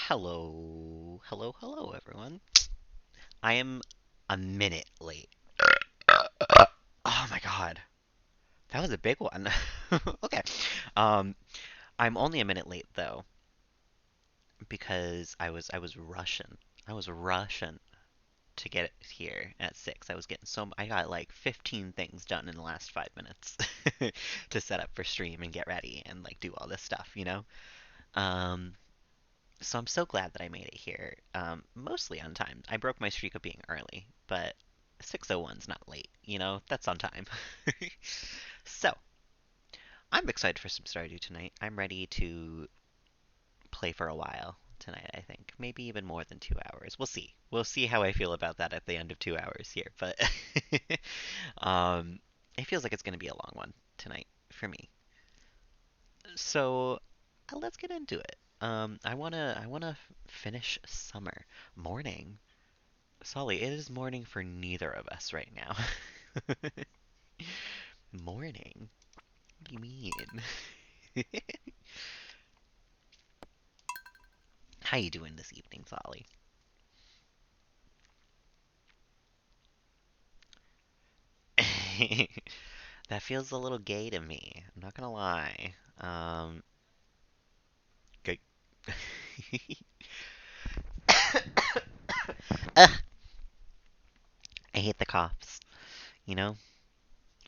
Hello, hello, hello, everyone. I am a minute late. Oh my god, that was a big one. Okay, um, I'm only a minute late though because I was rushing. I was rushing to get here at 6. I got like 15 things done in the last 5 minutes to set up for stream and get ready and like do all this stuff, you know. Um, So I'm so glad that I made it here, mostly on time. I broke my streak of being early, but 6:01's not late, you know? That's on time. So, I'm excited for some Stardew tonight. I'm ready to play for a while tonight, I think. Maybe even more than 2 hours. We'll see. We'll see how I feel about that at the end of 2 hours here, but um, it feels like it's going to be a long one tonight for me. So, let's get into it. I wanna finish summer. Morning. Solly, it is morning for neither of us right now. Morning? What do you mean? How you doing this evening, Solly? That feels a little gay to me. I'm not gonna lie. Gay. Ugh, I hate the coughs. You know,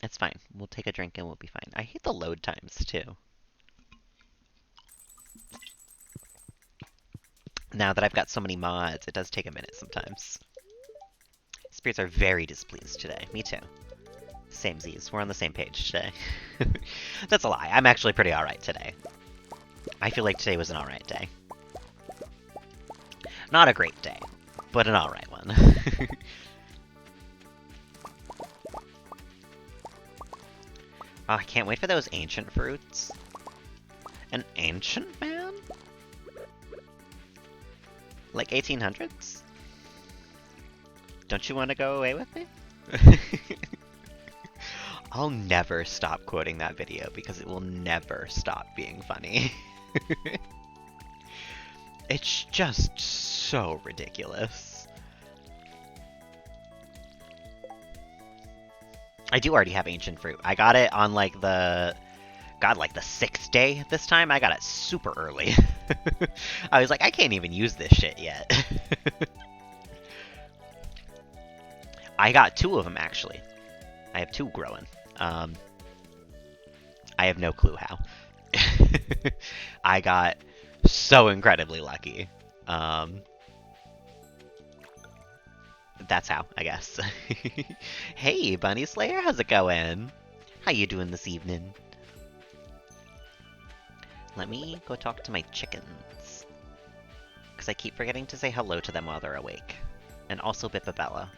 it's fine. We'll take a drink and we'll be fine. I hate the load times too. Now that I've got so many mods, it does take a minute sometimes. Spirits are very displeased today. Me too. Same Z's. We're on the same page today. That's a lie. I'm actually pretty alright today. I feel like today was an alright day. Not a great day, but an alright one. Oh, I can't wait for those ancient fruits. An ancient man? Like 1800s? Don't you want to go away with me? I'll never stop quoting that video because it will never stop being funny. It's just so ridiculous. I do already have ancient fruit. I got it on like the like the 6th day this time. I got it super early. I was like, I can't even use this shit yet. I got 2 of them actually. I have 2 growing. I have no clue how. I got so incredibly lucky. Um, that's how, I guess. Hey, Bunny Slayer, how's it going? How you doing this evening? Let me go talk to my chickens. Because I keep forgetting to say hello to them while they're awake. And also Bippabella.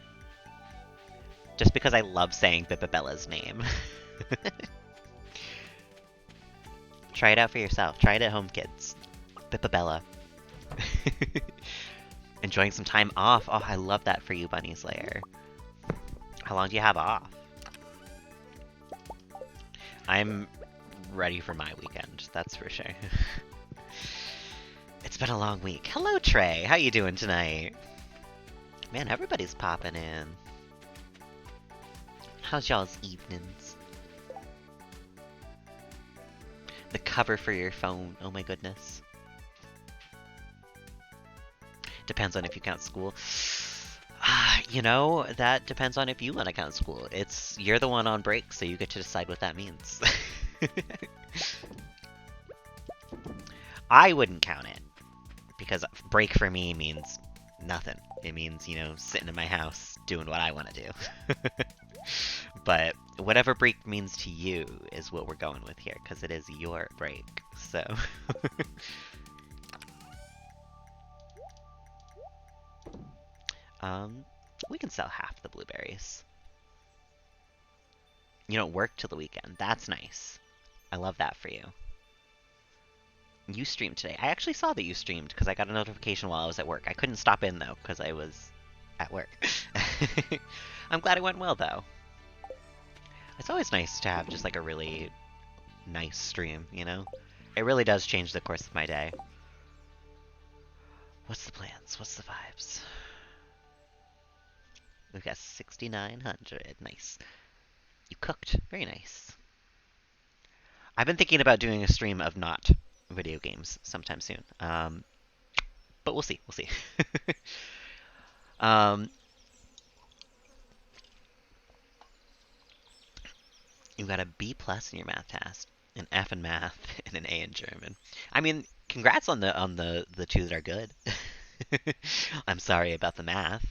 Just because I love saying Bippabella's name. Try it out for yourself. Try it at home, kids. Bippabella. Enjoying some time off. Oh, I love that for you, Bunny Slayer. How long do you have off? I'm ready for my weekend, that's for sure. It's been a long week. Hello, Trey. How you doing tonight? Man, everybody's popping in. How's y'all's evenings? The cover for your phone. Oh my goodness. Depends on if you count school. You know, that depends on if you want to count school. You're the one on break, so you get to decide what that means. I wouldn't count it. Because break for me means nothing. It means, you know, sitting in my house doing what I want to do. But whatever break means to you is what we're going with here, because it is your break, so... we can sell half the blueberries. You don't work till the weekend. That's nice. I love that for you. You streamed today. I actually saw that you streamed, because I got a notification while I was at work. I couldn't stop in, though, because I was at work. I'm glad it went well, though. It's always nice to have just like a really nice stream, you know? It really does change the course of my day. What's the plans? What's the vibes? We've got 6,900. Nice. You cooked. Very nice. I've been thinking about doing a stream of not video games sometime soon. But we'll see. We'll see. um, you got a B plus in your math test, an F in math, and an A in German. I mean, congrats on the two that are good. I'm sorry about the math.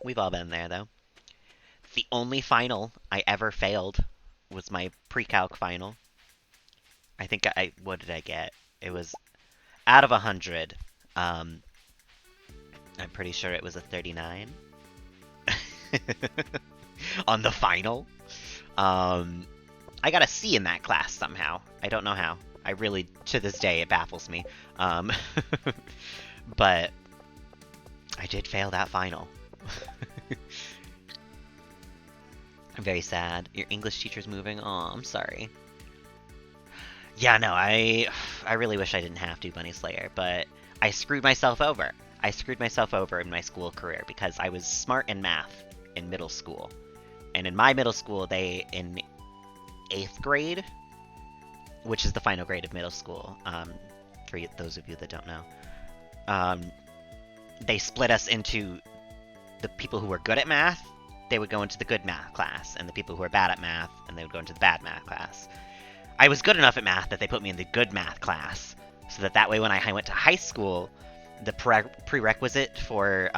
We've all been there though. The only final I ever failed was my pre-calc final. I think what did I get? It was out of 100. Um, I'm pretty sure it was a 39 on the final. I got a C in that class somehow. I don't know how. I really, to this day, it baffles me. But I did fail that final. I'm very sad. Your English teacher's moving. Oh, I'm sorry. Yeah, no, I really wish I didn't have to, Bunny Slayer, but I screwed myself over. I screwed myself over in my school career because I was smart in math in middle school. And in my middle school, in 8th grade, which is the final grade of middle school, for those of you that don't know, they split us into the people who were good at math, they would go into the good math class, and the people who were bad at math, and they would go into the bad math class. I was good enough at math that they put me in the good math class, so that way when I went to high school, the prerequisite for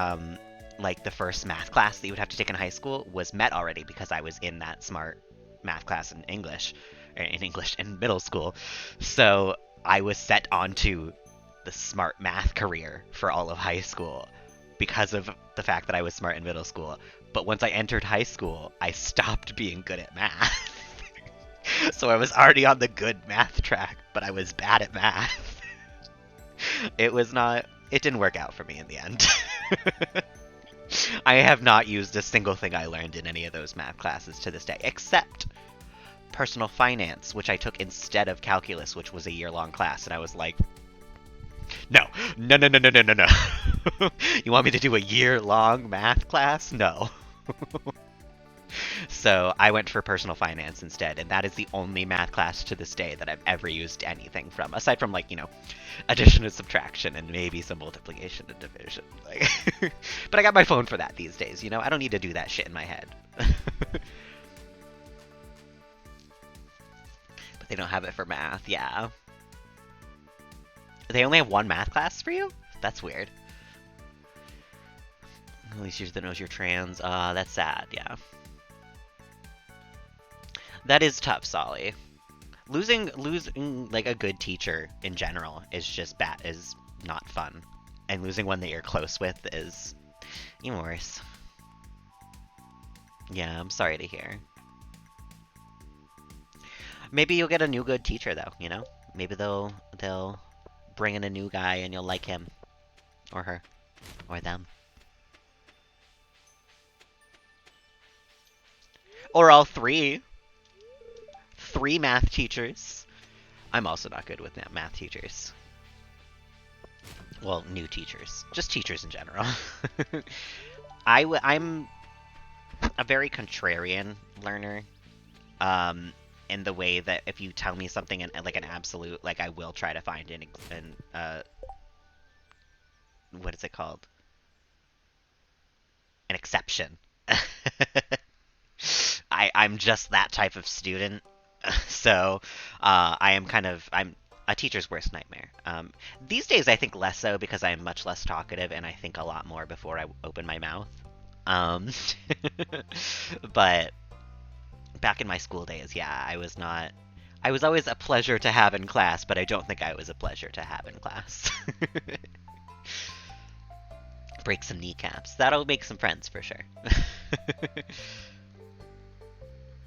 like the first math class that you would have to take in high school was met already because I was in that smart math class in English in middle school. So I was set onto the smart math career for all of high school because of the fact that I was smart in middle school. But once I entered high school, I stopped being good at math. So I was already on the good math track, but I was bad at math. It didn't work out for me in the end. I have not used a single thing I learned in any of those math classes to this day, except personal finance, which I took instead of calculus, which was a year-long class, and I was like, no. You want me to do a year-long math class? No. So I went for personal finance instead, and that is the only math class to this day that I've ever used anything from, aside from, like, addition and subtraction and maybe some multiplication and division. Like, but I got my phone for that these days, I don't need to do that shit in my head. But they don't have it for math, yeah. They only have one math class for you? That's weird. At least you knows you're trans. That's sad, yeah. That is tough, Solly. Losing like a good teacher in general is just is not fun. And losing one that you're close with is even worse. Yeah, I'm sorry to hear. Maybe you'll get a new good teacher though, Maybe they'll bring in a new guy and you'll like him. Or her. Or them. Or all three. 3 math teachers. I'm also not good with math teachers. Well, new teachers. Just teachers in general. I'm a very contrarian learner. In the way that if you tell me something in like an absolute, like I will try to find what is it called? An exception. I'm just that type of student. So I'm a teacher's worst nightmare. These days I think less so because I'm much less talkative and I think a lot more before I open my mouth. But back in my school days, yeah, I was always a pleasure to have in class, but I don't think I was a pleasure to have in class. Break some kneecaps. That'll make some friends for sure.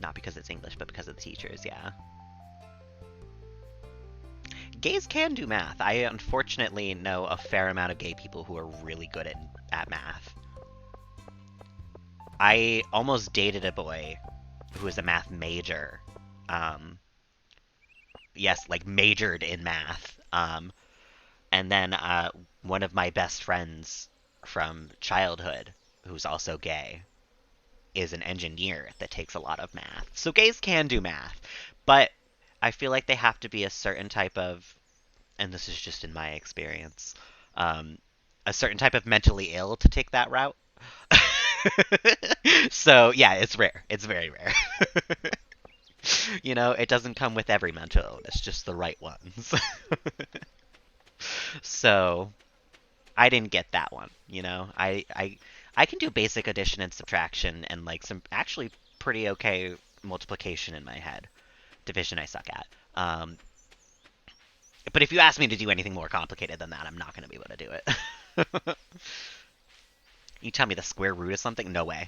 Not because it's English, but because of the teachers, yeah. Gays can do math. I unfortunately know a fair amount of gay people who are really good at math. I almost dated a boy who was a math major. Yes, like majored in math. And then one of my best friends from childhood, who's also gay, is an engineer that takes a lot of math. So gays can do math, but I feel like they have to be a certain type of, and this is just in my experience, um, a certain type of mentally ill to take that route. So yeah, it's rare. It's very rare. It doesn't come with every mental illness, just the right ones. So I didn't get that one. I can do basic addition and subtraction and like some actually pretty okay multiplication in my head. Division I suck at. But if you ask me to do anything more complicated than that, I'm not going to be able to do it. You tell me the square root of something? No way.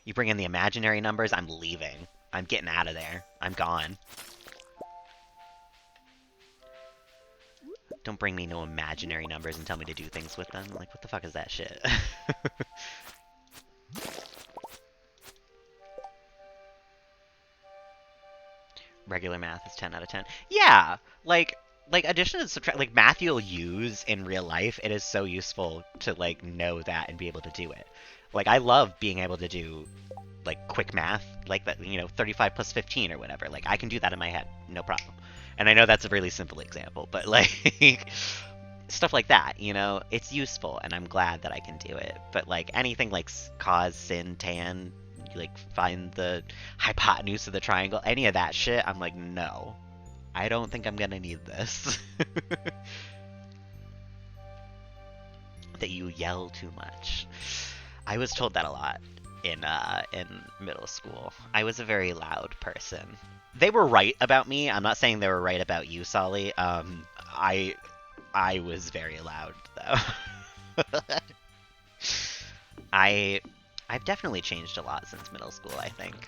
You bring in the imaginary numbers, I'm leaving. I'm getting out of there. I'm gone. Don't bring me no imaginary numbers and tell me to do things with them. Like, what the fuck is that shit? Regular math is 10 out of 10. Yeah, like addition and subtraction, like math you'll use in real life. It is so useful to like know that and be able to do it. Like I love being able to do like quick math, like that, 35 plus 15 or whatever. Like I can do that in my head, no problem. And I know that's a really simple example, but like stuff like that, it's useful, and I'm glad that I can do it. But like anything like cos, sin, tan, like find the hypotenuse of the triangle, any of that shit, I'm like, no, I don't think I'm gonna need this. That you yell too much. I was told that a lot in middle school. I was a very loud person. They were right about me. I'm not saying they were right about you, Solly. I was very loud though. I I've definitely changed a lot since middle school, I think.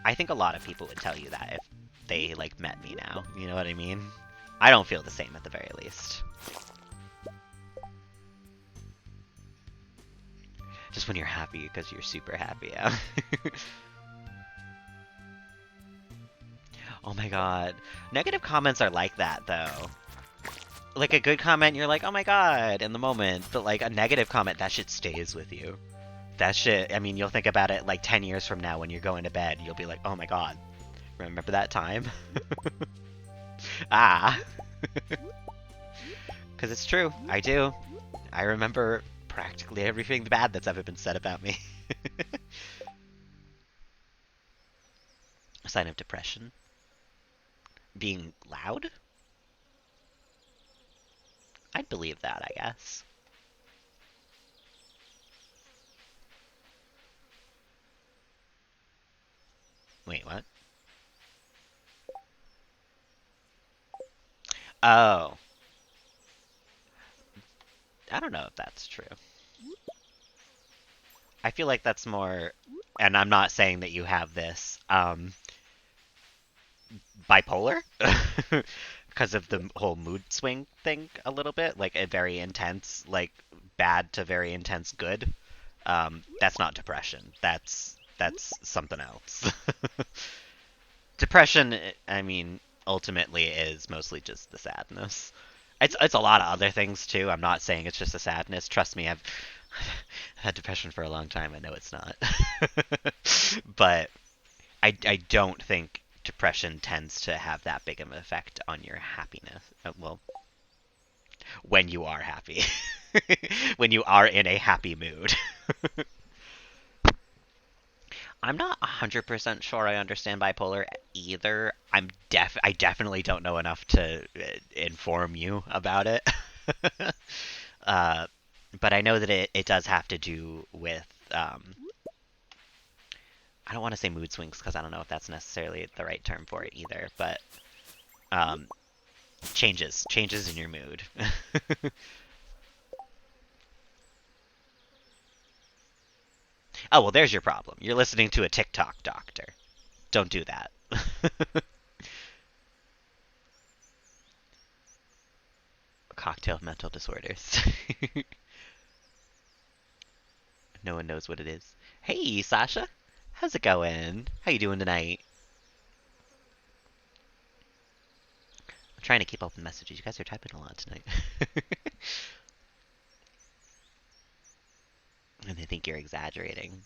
I think a lot of people would tell you that if they like met me now. You know what I mean? I don't feel the same at the very least. Just when you're happy because you're super happy. Yeah. Oh my god. Negative comments are like that though. Like a good comment, you're like, oh my god, in the moment. But like a negative comment, that shit stays with you. That shit, I mean, you'll think about it like 10 years from now when you're going to bed. You'll be like, oh my god, remember that time? Ah. Because it's true. I do. I remember practically everything bad that's ever been said about me. A sign of depression? Being loud? I'd believe that, I guess. Wait, what? Oh. I don't know if that's true. I feel like that's more, and I'm not saying that you have this, bipolar? Because of the whole mood swing thing a little bit, like a very intense, like bad to very intense good. That's not depression. That's something else. Depression, I mean, ultimately is mostly just the sadness. It's a lot of other things too. I'm not saying it's just the sadness. Trust me, I've had depression for a long time. I know it's not. But I don't think depression tends to have that big of an effect on your happiness. Well, when you are happy. When you are in a happy mood. I'm not 100% sure I understand bipolar either. I definitely don't know enough to inform you about it. uh, but I know that it does have to do with I don't want to say mood swings because I don't know if that's necessarily the right term for it either, but um, changes in your mood. Oh, well, there's your problem. You're listening to a TikTok doctor. Don't do that. Cocktail of mental disorders. No one knows what it is. Hey, Sasha. How's it going? How you doing tonight? trying to keep up with messages. You guys are typing a lot tonight. And they think you're exaggerating.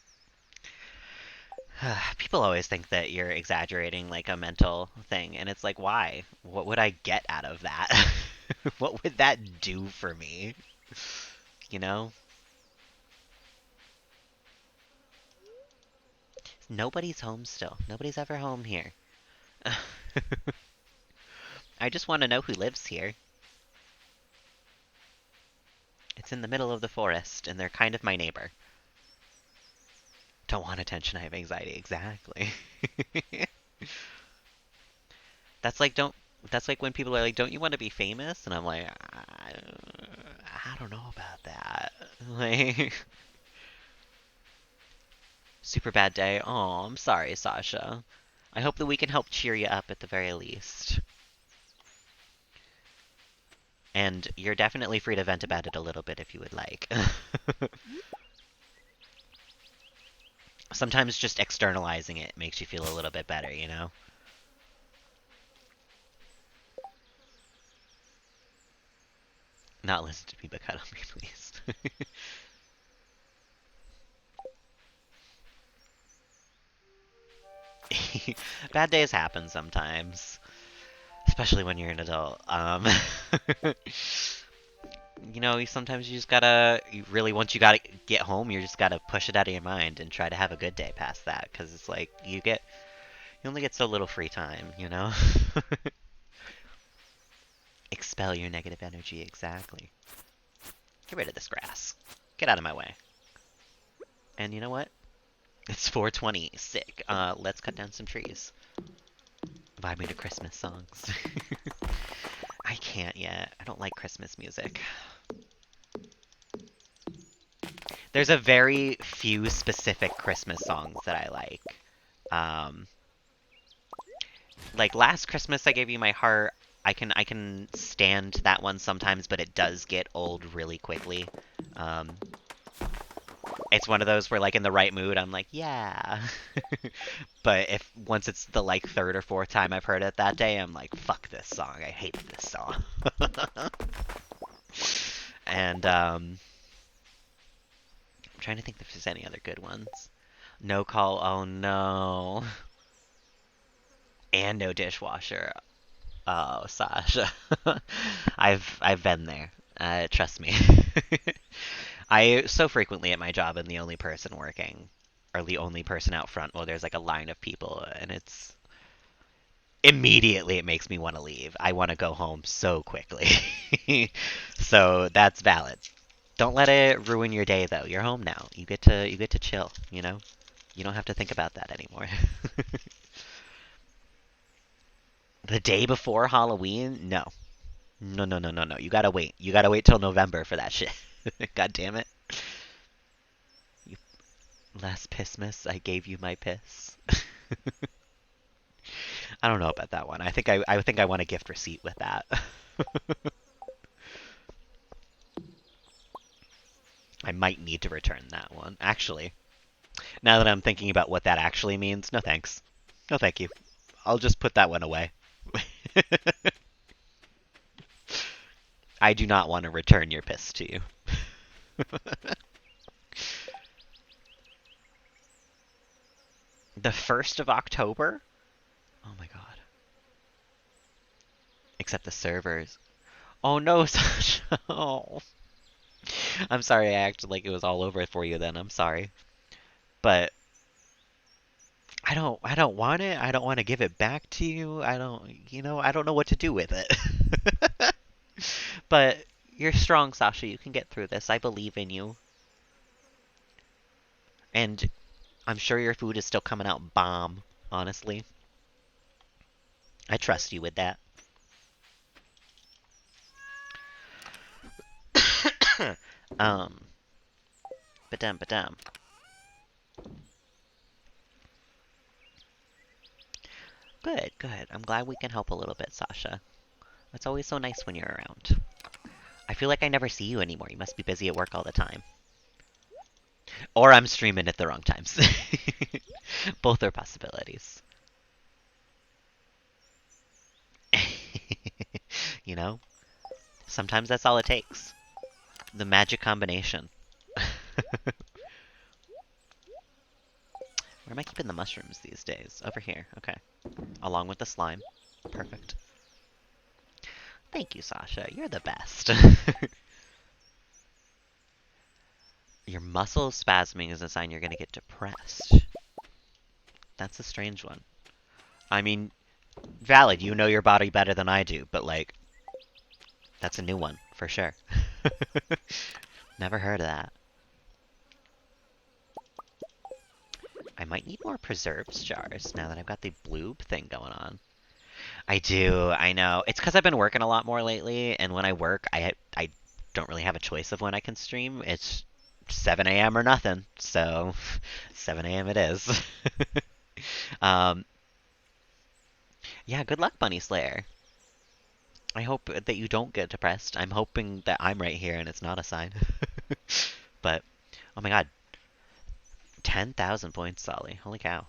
People always think that you're exaggerating like a mental thing, and it's like, why? What would I get out of that? What would that do for me? You know? Nobody's home still. Nobody's ever home here. I just want to know who lives here. It's in the middle of the forest, and they're kind of my neighbor. Don't want attention, I have anxiety. Exactly. That's like don't. That's like when people are like, "Don't you want to be famous?" And I'm like, I don't know about that. Like, super bad day. Oh, I'm sorry, Sasha. I hope that we can help cheer you up at the very least. And you're definitely free to vent about it a little bit if you would like. Sometimes just externalizing it makes you feel a little bit better, you know? Not listen to me, but cut on me, please. Bad days happen sometimes, especially when you're an adult. You know, sometimes you just gotta, you really, once you gotta get home, you just gotta push it out of your mind and try to have a good day past that, because it's like, you only get so little free time, you know? Expel your negative energy, exactly. Get rid of this grass. Get out of my way. And you know what? It's 4:20. Sick. Let's cut down some trees. Vibe me to Christmas songs. I can't yet. I don't like Christmas music. There's a very few specific Christmas songs that I like. Um, like last Christmas I gave you my heart. I can stand that one sometimes, but it does get old really quickly. Um, it's one of those where like in the right mood I'm like, yeah. But if once it's the like third or fourth time I've heard it that day, I'm like, fuck this song. I hate this song. And I'm trying to think if there's any other good ones. No call, oh no. And no dishwasher. Oh, Sasha. I've been there. Trust me. I so frequently at my job am the only person working, or the only person out front while there's like a line of people, and it's immediately it makes me want to leave. I want to go home so quickly. So that's valid. Don't let it ruin your day though. You're home now. You get to chill, you know? You don't have to think about that anymore. The day before Halloween? No. No, no, no, no, no. You gotta wait. You gotta wait till November for that shit. God damn it. You last Pissmas, I gave you my piss. I don't know about that one. I think I want a gift receipt with that. I might need to return that one. Actually, now that I'm thinking about what that actually means, no thanks. No thank you. I'll just put that one away. I do not want to return your piss to you. The 1st of October? Oh my god. Except the servers. Oh no, Sasha. Oh. I'm sorry I acted like it was all over for you then. I'm sorry. But I don't want it. I don't want to give it back to you. I don't know what to do with it. But you're strong, Sasha. You can get through this. I believe in you. And I'm sure your food is still coming out bomb, honestly. I trust you with that. um, Badum. Good, good. I'm glad we can help a little bit, Sasha. It's always so nice when you're around. I feel like I never see you anymore. You must be busy at work all the time. Or I'm streaming at the wrong times. Both are possibilities. you know? Sometimes that's all it takes. The magic combination. Where am I keeping the mushrooms these days? Over here. Okay. Along with the slime. Perfect. Thank you, Sasha. You're the best. Your muscles spasming is a sign you're gonna get depressed. That's a strange one. I mean, valid, you know your body better than I do, but like, that's a new one, for sure. Never heard of that. I might need more preserves jars now that I've got the bloob thing going on. I do, I know. It's because I've been working a lot more lately, and when I work, I don't really have a choice of when I can stream. It's 7 a.m. or nothing, so 7 a.m. it is. um, yeah, good luck, Bunny Slayer. I hope that you don't get depressed. I'm hoping that I'm right here and it's not a sign. But, oh my god, 10,000 points, Solly. Holy cow.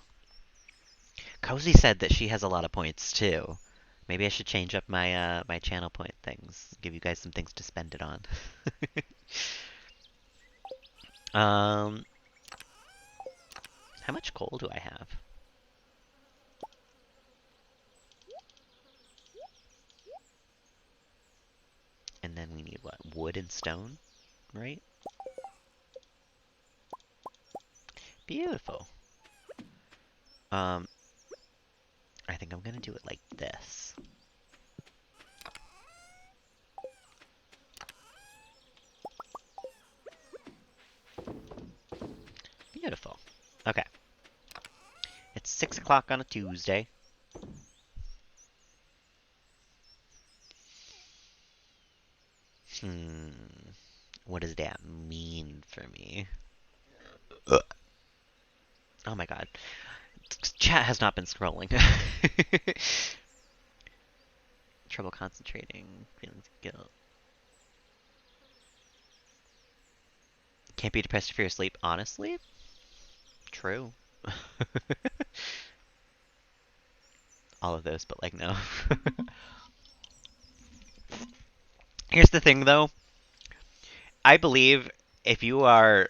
Cozy said that she has a lot of points too. Maybe I should change up my my channel point things. Give you guys some things to spend it on. um, how much coal do I have? And then we need what? Wood and stone, right? Beautiful. Um, I think I'm gonna do it like this. Beautiful. Okay. It's 6 o'clock on a Tuesday. What does that mean for me? Ugh. Oh my god. Chat has not been scrolling. Trouble concentrating. Feelings of guilt. Can't be depressed if you're asleep. Honestly? True. All of those, but like, no. Here's the thing, though. I believe if you are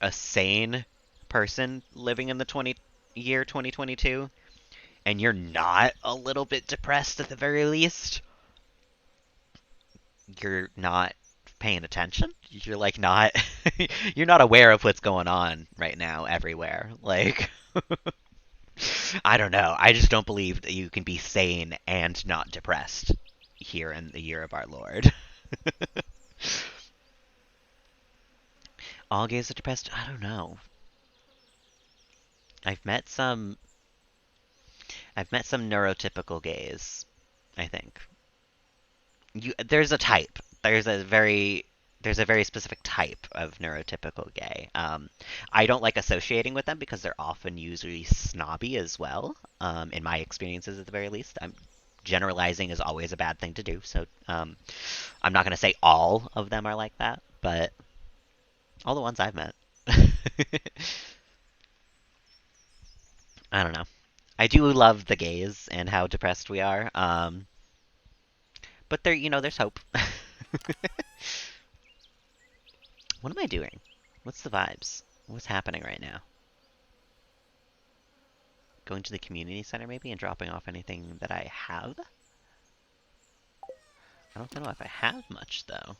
a sane person living in the 2022, and you're not a little bit depressed at the very least, you're not paying attention. You're like not you're not aware of what's going on right now everywhere. Like I don't know. I just don't believe that you can be sane and not depressed here in the year of our Lord. All gays are depressed? I don't know. I've met some I've met some neurotypical gays, I think. There's a type. There's a very specific type of neurotypical gay. I don't like associating with them because they're often usually snobby as well. In my experiences, at the very least, generalizing is always a bad thing to do. So I'm not going to say all of them are like that, but all the ones I've met. I don't know. I do love the gays and how depressed we are. But there's hope. What am I doing? What's the vibes? What's happening right now? Going to the community center maybe and dropping off anything that I have? I don't know if I have much though.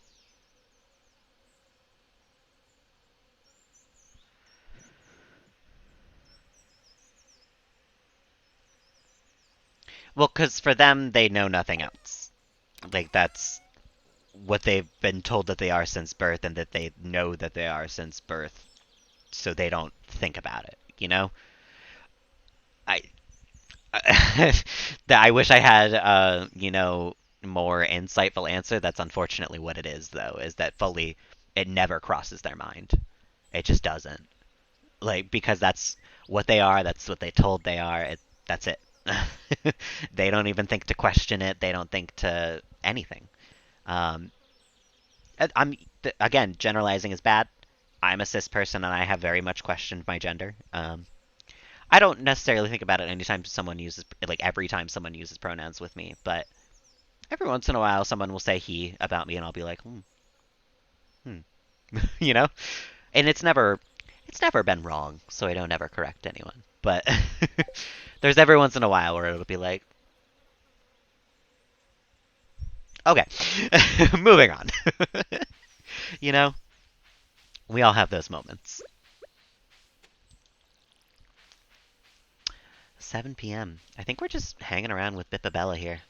Well, because for them, they know nothing else. Like, that's what they've been told that they are since birth, and that they know that they are since birth, so they don't think about it, you know? I that I wish I had more insightful answer. That's unfortunately what it is though, is that fully it never crosses their mind. It just doesn't. Like because that's what they are, that's what they told they are. That's it. They don't even think to question it. They don't think to anything. Um, I'm again generalizing is bad. I'm a cis person and I have very much questioned my gender. I don't necessarily think about it anytime someone uses like every time someone uses pronouns with me, but Every once in a while, someone will say he about me, and I'll be like, hmm. you know? And it's never been wrong, so I don't ever correct anyone. But there's every once in a while where it'll be like, okay, moving on. you know, we all have those moments. 7 p.m. I think we're just hanging around with Bippabella here.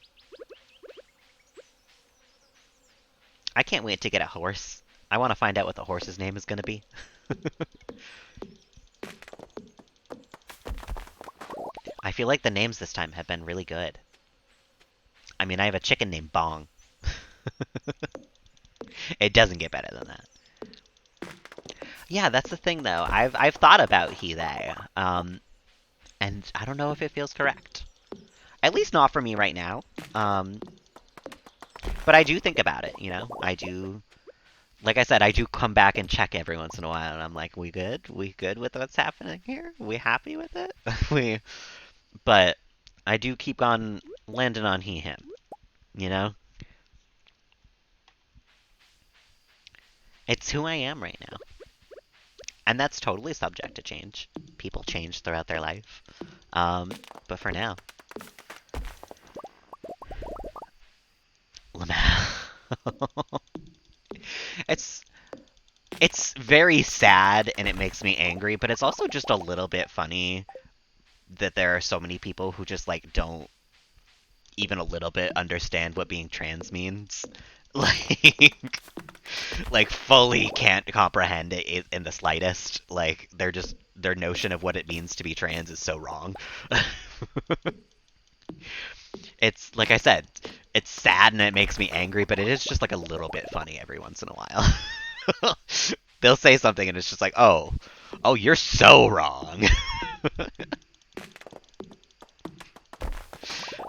I can't wait to get a horse. I want to find out what the horse's name is going to be. I feel like the names this time have been really good. I mean, I have a chicken named Bong. It doesn't get better than that. Yeah, that's the thing though. I've thought about he they, and I don't know if it feels correct. At least not for me right now. Um, but I do think about it. I do. Like I said, I do come back and check every once in a while, and I'm like, "We good? We good with what's happening here? We happy with it?" we. But I do keep on landing on he him. You know, it's who I am right now. And that's totally subject to change. People change throughout their life. But for now, Lamau. it's it's very sad and it makes me angry, but it's also just a little bit funny that there are so many people who just like don't even a little bit understand what being trans means. Like like fully can't comprehend it in the slightest. Like their notion of what it means to be trans is so wrong. It's like I said, it's sad and it makes me angry, but it is just like a little bit funny every once in a while. They'll say something and it's just like, oh, you're so wrong.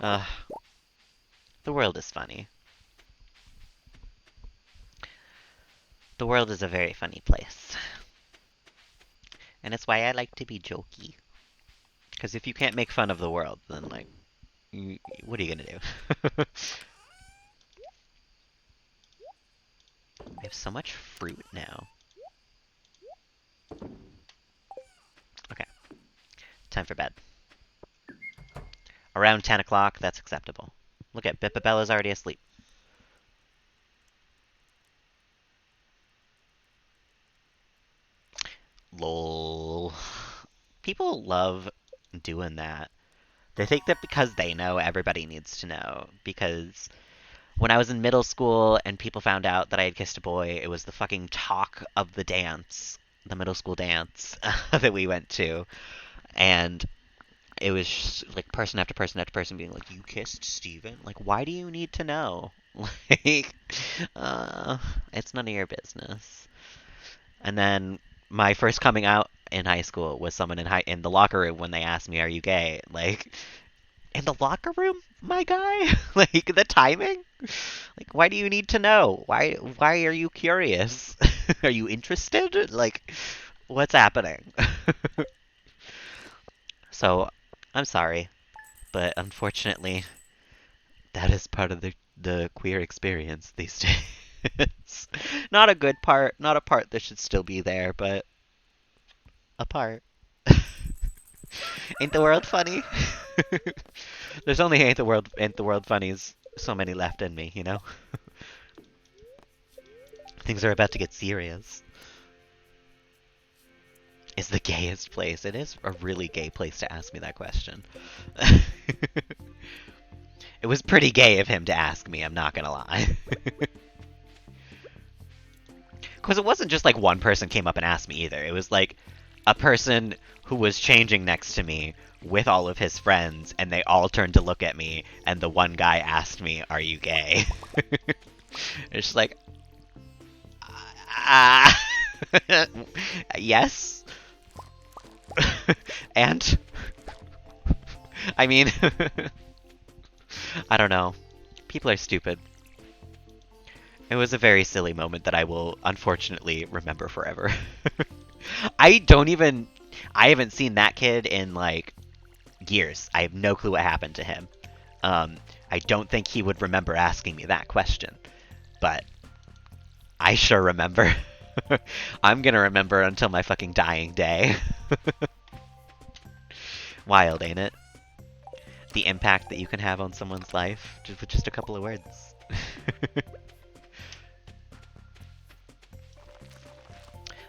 uh, the world is funny. The world is a very funny place. And it's why I like to be jokey. Because if you can't make fun of the world, then, like, what are you gonna do? We have so much fruit now. Okay, time for bed. Around 10 o'clock, that's acceptable. Look at Bippabella's already asleep. Lol. People love doing that. They think that because they know, everybody needs to know. Because when I was in middle school and people found out that I had kissed a boy, it was the fucking talk of the dance, the middle school dance that we went to. And it was just, like person after person after person being like, "You kissed Steven? Like, why do you need to know?" Like, uh, it's none of your business. And then my first coming out in high school was someone in the locker room when they asked me, "Are you gay?" Like, in the locker room, my guy? Like the timing? Like, why do you need to know? Why are you curious? Are you interested? Like, what's happening? So, I'm sorry, but unfortunately, that is part of the queer experience these days. Not a good part, not a part that should still be there, but a part. Ain't the world funny? There's only ain't the world funnies so many left in me, you know? Things are about to get serious. Is the gayest place. It is a really gay place to ask me that question. It was pretty gay of him to ask me, I'm not gonna lie. Because it wasn't just like one person came up and asked me either. It was like a person who was changing next to me with all of his friends, and they all turned to look at me, and the one guy asked me, "Are you gay?" It's just like, ah, yes. And I mean, I don't know. People are stupid. It was a very silly moment that I will unfortunately remember forever. I don't even. I haven't seen that kid in like years. I have no clue what happened to him. Um, I don't think he would remember asking me that question, but I sure remember. I'm gonna remember until my fucking dying day. Wild, ain't it? The impact that you can have on someone's life just with just a couple of words.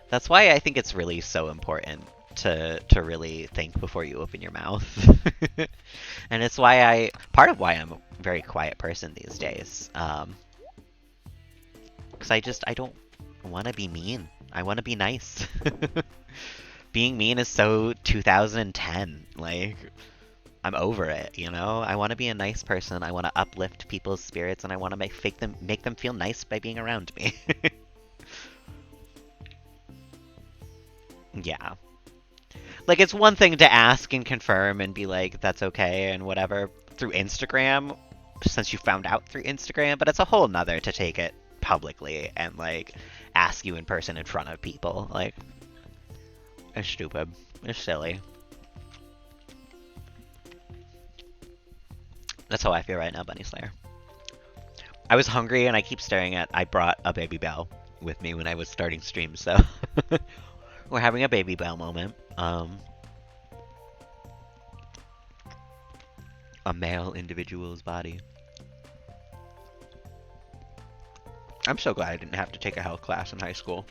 That's why I think it's really so important to really think before you open your mouth. And it's why part of why I'm a very quiet person these days. Because I don't want to be mean. I want to be nice. Being mean is so 2010. Like, I'm over it, you know? I want to be a nice person. I want to uplift people's spirits, and I want to make them feel nice by being around me. Yeah. Like, it's one thing to ask and confirm and be like, that's okay and whatever through Instagram, since you found out through Instagram, but it's a whole nother to take it publicly and, like, ask you in person in front of people. Like, it's stupid. It's silly. That's how I feel right now, Bunny Slayer. I was hungry and I keep staring at... I brought a Baby Bell with me when I was starting stream, so... We're having a Baby Bell moment. A male individual's body. I'm so glad I didn't have to take a health class in high school.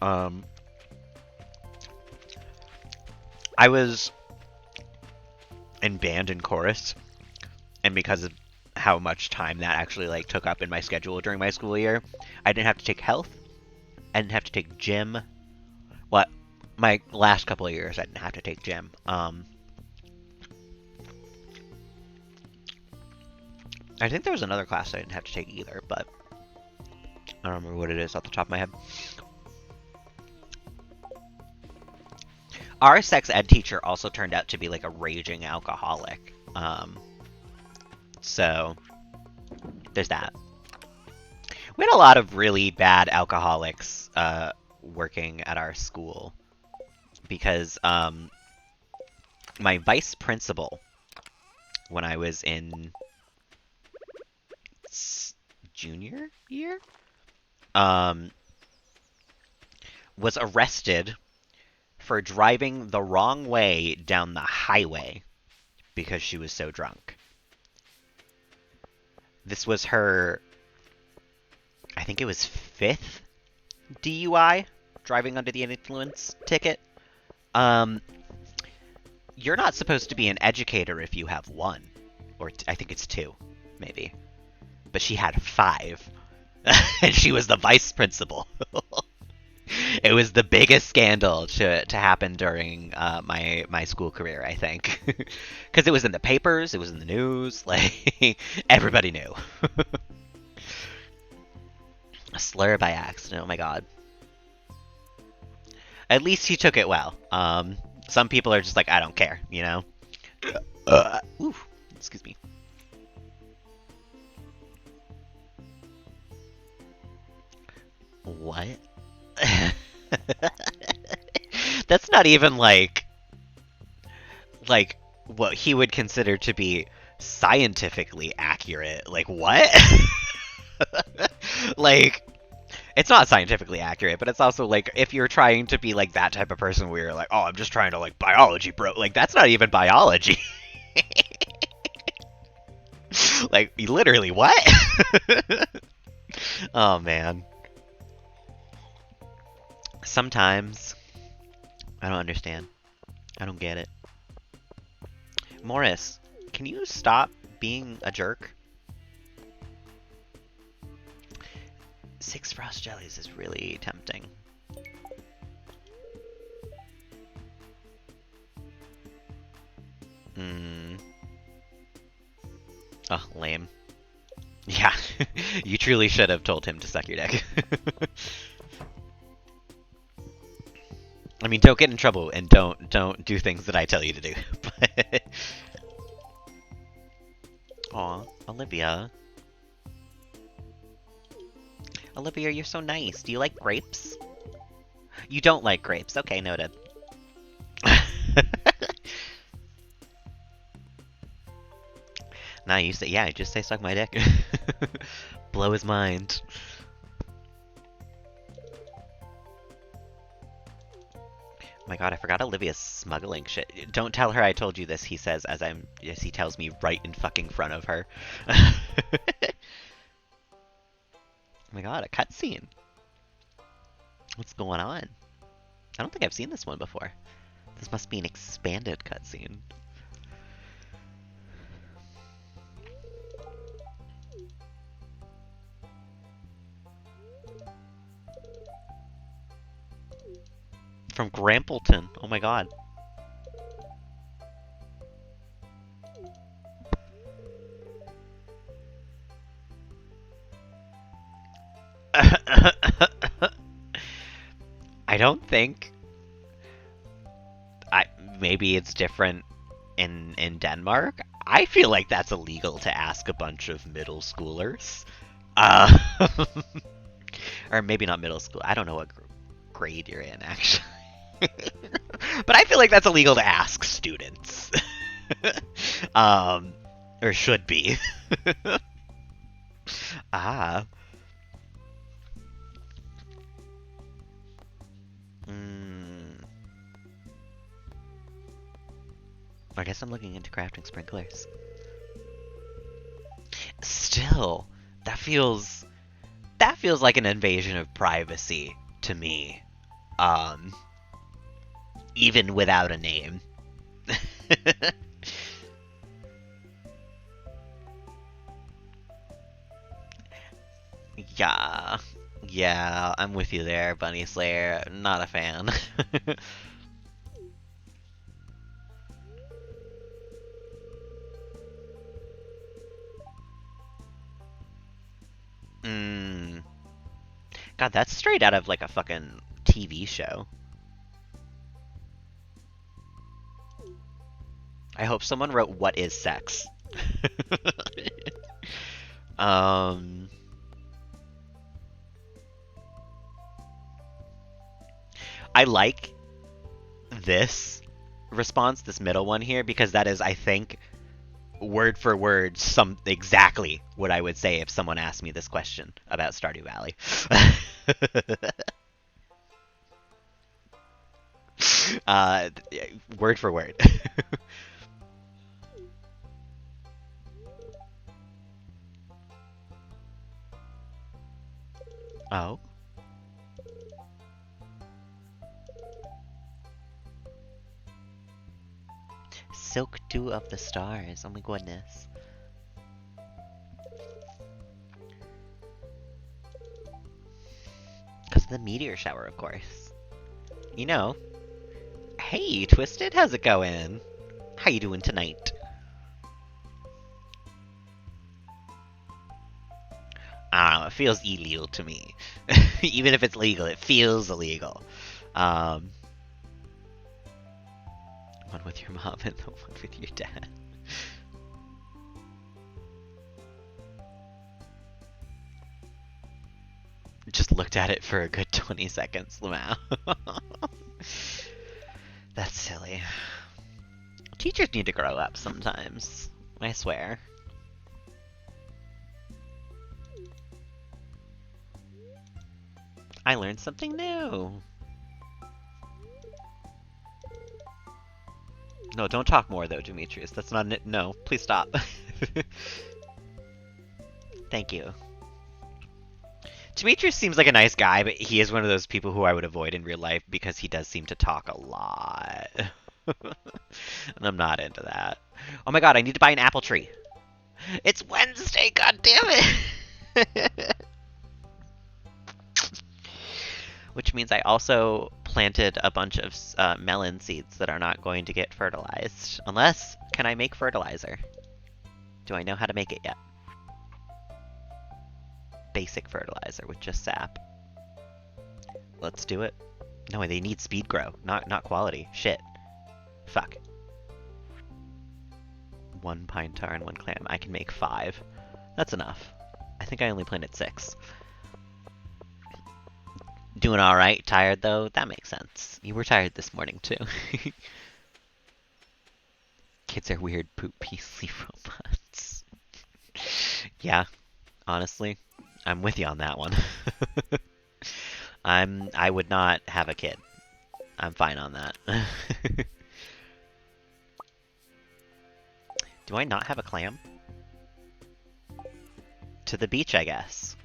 I was in band and chorus, and because of how much time that actually like took up in my schedule during my school year, I didn't have to take health. I didn't have to take gym. What? My last couple of years, I didn't have to take gym. I think there was another class I didn't have to take either, but I don't remember what it is off the top of my head. Our sex ed teacher also turned out to be like a raging alcoholic. So there's that. We had a lot of really bad alcoholics working at our school because my vice principal, when I was in junior year, was arrested for driving the wrong way down the highway because she was so drunk. This was her, I think it was 5th DUI, driving under the influence ticket. You're not supposed to be an educator if you have 1, or I think it's 2, maybe. But she had 5, and she was the vice principal. It was the biggest scandal to happen during my school career, I think, because it was in the papers, it was in the news, like everybody knew. A slur by accident. Oh my god. At least he took it well. Some people are just like, I don't care, you know? Ooh, excuse me. What? That's not even like what he would consider to be scientifically accurate. Like, what? Like, it's not scientifically accurate, but it's also like if you're trying to be like that type of person where you're like, oh, I'm just trying to like biology, bro. Like, that's not even biology. Like, literally, what? Oh, man. Sometimes I don't understand. I don't get it. Morris, can you stop being a jerk? 6 frost jellies is really tempting. Oh, lame. Yeah, you truly should have told him to suck your dick. I mean, don't get in trouble and don't do things that I tell you to do. But aw, Olivia. Olivia, you're so nice. Do you like grapes? You don't like grapes. Okay, noted. Nah, you say, yeah, just say suck my dick. Blow his mind. Oh my god, I forgot Olivia's smuggling shit. Don't tell her I told you this, he says as he tells me right in fucking front of her. Oh my god, a cutscene. What's going on? I don't think I've seen this one before. This must be an expanded cutscene. From Grampleton. Oh my god. I don't think. Maybe it's different in Denmark. I feel like that's illegal to ask a bunch of middle schoolers. Uh, or maybe not middle school. I don't know what grade you're in, actually. But I feel like that's illegal to ask students. Or should be. Ah. I guess I'm looking into crafting sprinklers. Still, that feels like an invasion of privacy to me. Even without a name. Yeah, I'm with you there, Bunny Slayer. Not a fan. God, that's straight out of like a fucking TV show. I hope someone wrote "What is sex?" I like this response, this middle one here, because that is, I think, word for word, exactly what I would say if someone asked me this question about Stardew Valley. Word for word. Oh. Silk Dew of the Stars. Oh my goodness. Because of the meteor shower, of course. You know. Hey, Twisted, how's it going? How you doing tonight? I don't know, it feels illegal to me. Even if it's legal, it feels illegal. One with your mom and the one with your dad. Just looked at it for a good 20 seconds, Lamau. That's silly. Teachers need to grow up sometimes. I swear. I learned something new. No, don't talk more though, Demetrius. That's not it. No, please stop. Thank you. Demetrius seems like a nice guy, but he is one of those people who I would avoid in real life because he does seem to talk a lot. And I'm not into that. Oh my god, I need to buy an apple tree. It's Wednesday, god damn it! Which means I also planted a bunch of melon seeds that are not going to get fertilized. Unless, can I make fertilizer? Do I know how to make it yet? Basic fertilizer with just sap. Let's do it. No, they need speed grow, not quality. Shit. Fuck. 1 pine tar and 1 clam. I can make 5. That's enough. I think I only planted 6. Doing alright. Tired though? That makes sense. You were tired this morning too. Kids are weird poop pea sleep robots. Yeah, honestly, I'm with you on that one. I would not have a kid. I'm fine on that. Do I not have a clam? To the beach, I guess.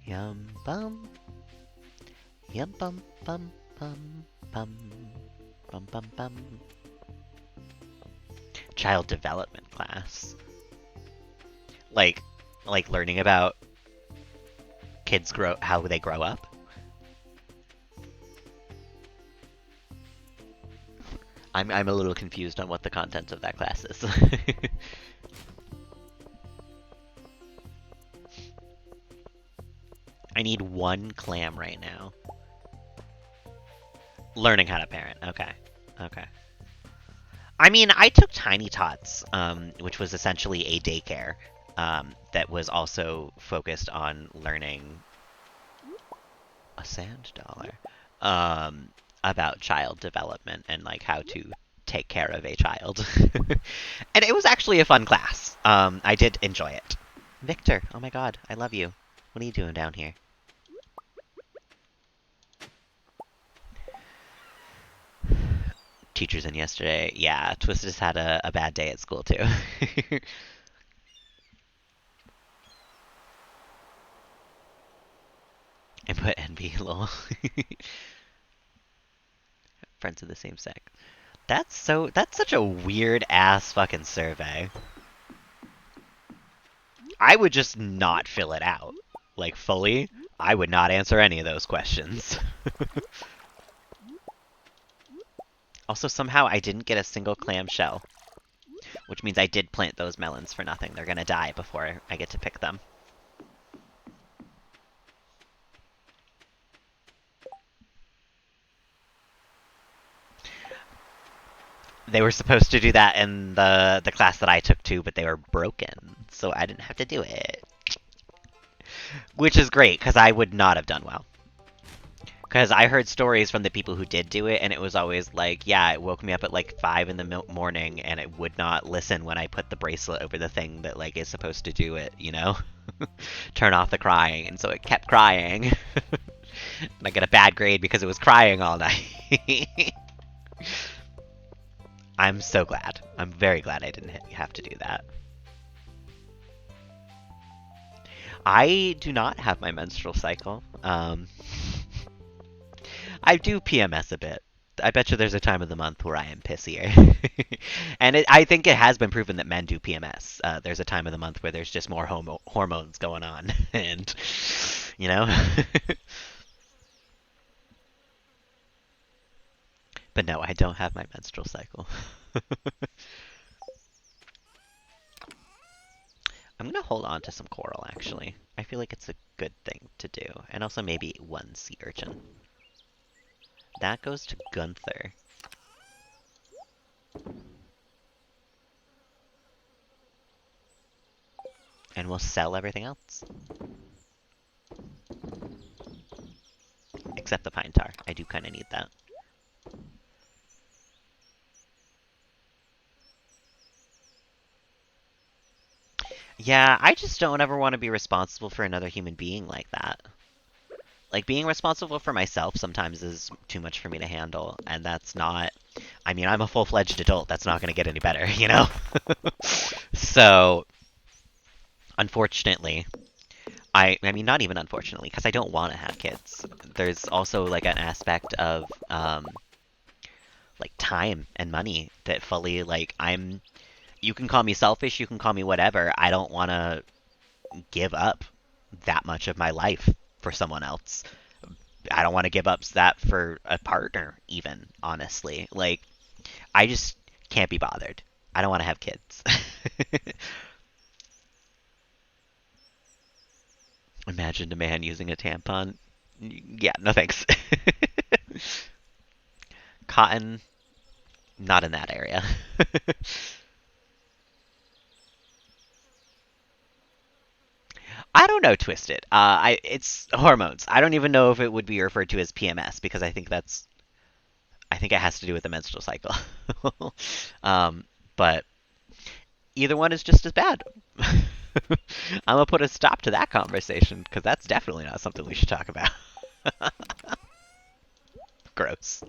Yum bum. Yum bum bum bum bum bum bum bum. Child development class. Like like learning about kids grow how they grow up. I'm a little confused on what the content of that class is. I need one clam right now. Learning how to parent. Okay. Okay. I mean, I took Tiny Tots, which was essentially a daycare that was also focused on learning a sand dollar about child development and like how to take care of a child. And it was actually a fun class. I did enjoy it. Victor, oh my god, I love you. What are you doing down here? Teachers in yesterday. Yeah, Twisted has had a bad day at school too. I put NB lol. Friends of the same sex. That's such a weird ass fucking survey. I would just not fill it out. Like fully, I would not answer any of those questions. Also, somehow I didn't get a single clam shell, which means I did plant those melons for nothing. They're gonna die before I get to pick them. They were supposed to do that in the class that I took too, but they were broken, so I didn't have to do it. Which is great, because I would not have done well. Because I heard stories from the people who did do it, and it was always like, yeah, it woke me up at like 5 in the morning, and it would not listen when I put the bracelet over the thing that like is supposed to do it, you know? Turn off the crying, and so it kept crying. And I got a bad grade because it was crying all night. I'm so glad. I'm very glad I didn't have to do that. I do not have my menstrual cycle. I do PMS a bit. I bet you there's a time of the month where I am pissier. And I think it has been proven that men do PMS. There's a time of the month where there's just more hormones going on. And, you know? But no, I don't have my menstrual cycle. I'm gonna hold on to some coral, actually. I feel like it's a good thing to do. And also maybe one sea urchin. That goes to Gunther. And we'll sell everything else. Except the pine tar. I do kind of need that. Yeah, I just don't ever want to be responsible for another human being like that. Like, being responsible for myself sometimes is too much for me to handle, and that's not... I mean, I'm a full-fledged adult. That's not going to get any better, you know? So, unfortunately, I mean, not even unfortunately, because I don't want to have kids. There's also, like, an aspect of, like, time and money that fully, like, I'm... You can call me selfish, you can call me whatever. I don't want to give up that much of my life for someone else. I don't want to give up that for a partner, even, honestly. Like, I just can't be bothered. I don't want to have kids. Imagine a man using a tampon. Yeah, no thanks. Cotton, not in that area. I don't know, Twisted. It's hormones. I don't even know if it would be referred to as PMS because I think it has to do with the menstrual cycle. um, but either one is just as bad. I'm gonna put a stop to that conversation because that's definitely not something we should talk about. Gross.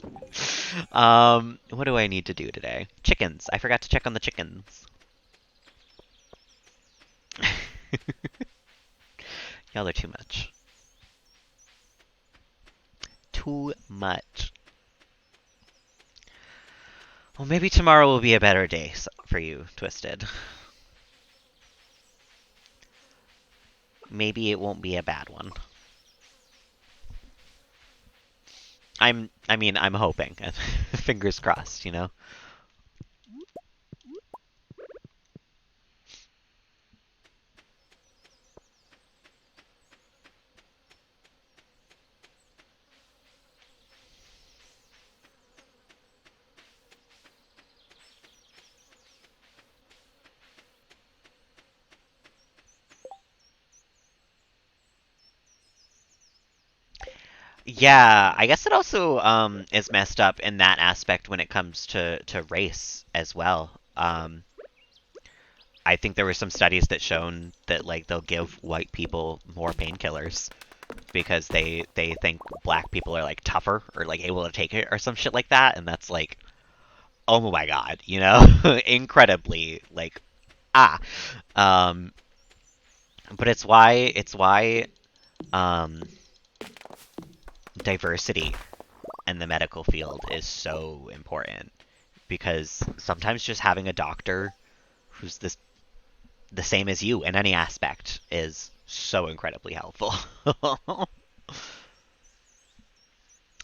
What do I need to do today? Chickens. I forgot to check on the chickens. Y'all are too much. Too much. Well, maybe tomorrow will be a better day for you, Twisted. Maybe it won't be a bad one. I'm hoping. Fingers crossed, you know? Yeah, I guess it also is messed up in that aspect when it comes to race as well. I think there were some studies that shown that like they'll give white people more painkillers because they think black people are like tougher or like able to take it or some shit like that, and that's like, oh my god, you know, incredibly like ah. Um, but it's why um diversity in the medical field is so important because sometimes just having a doctor who's the same as you in any aspect is so incredibly helpful.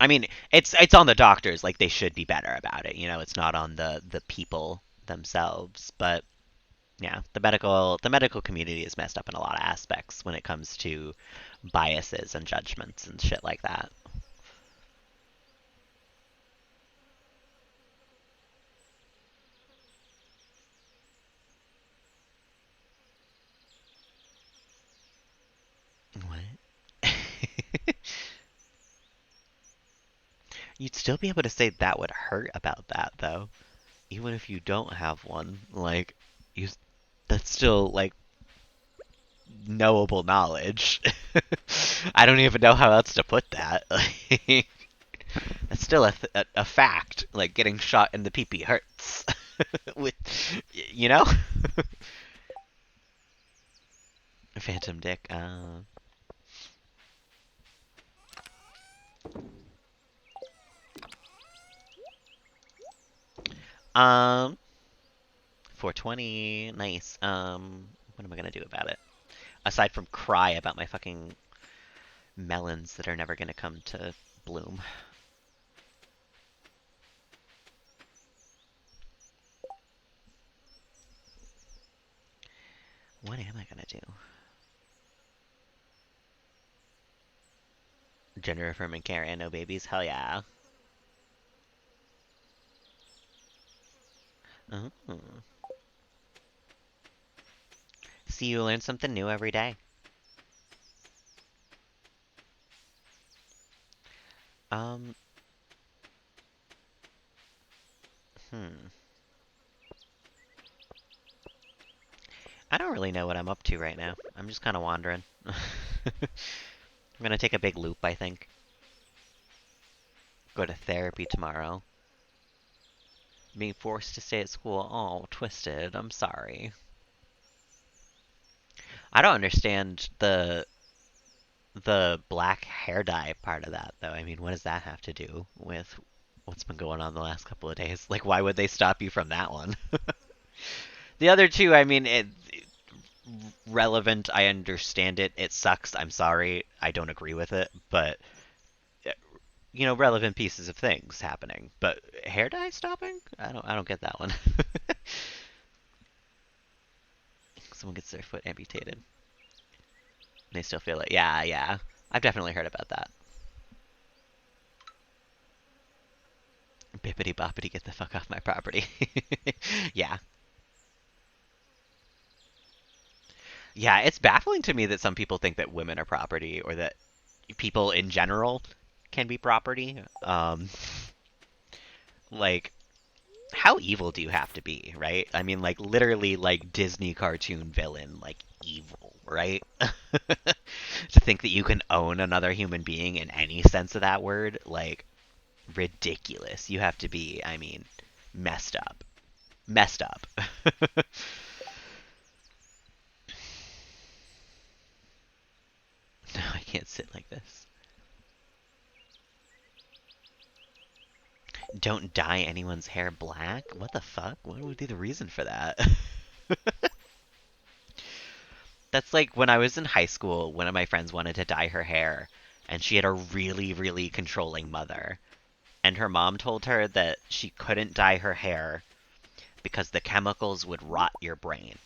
I mean, it's on the doctors, like they should be better about it. You know, it's not on the people themselves. But yeah, the medical community is messed up in a lot of aspects when it comes to biases and judgments and shit like that. What? You'd still be able to say that would hurt about that though, even if you don't have one. Like you, that's still like knowable knowledge. I don't even know how else to put that. That's still a fact. Like getting shot in the pee hurts. With, you know, Phantom Dick. Um, 420, nice. What am I gonna do about it? Aside from cry about my fucking melons that are never gonna come to bloom. What am I gonna do? Gender affirming care and no babies? Hell yeah. Oh. See, you learn something new every day. Um, hmm. I don't really know what I'm up to right now. I'm just kind of wandering. I'm gonna take a big loop, I think. Go to therapy tomorrow. Being forced to stay at school. Oh, twisted. I'm sorry. I don't understand the black hair dye part of that, though. I mean, what does that have to do with what's been going on the last couple of days? Like, why would they stop you from that one? The other two, I mean, relevant. I understand it. It sucks. I'm sorry. I don't agree with it, but relevant pieces of things happening. But hair dye stopping? I don't get that one. Someone gets their foot amputated. They still feel it. Yeah, yeah. I've definitely heard about that. Bippity boppity, get the fuck off my property. Yeah. Yeah, it's baffling to me that some people think that women are property or that people in general can be property. Like, how evil do you have to be, right? I mean, like, literally, like, Disney cartoon villain, like, evil, right? To think that you can own another human being in any sense of that word, like, ridiculous. You have to be, I mean, messed up. Messed up. No, I can't sit like this. Don't dye anyone's hair black? What the fuck? What would be the reason for that? That's like when I was in high school, one of my friends wanted to dye her hair, and she had a really, really controlling mother. And her mom told her that she couldn't dye her hair because the chemicals would rot your brain.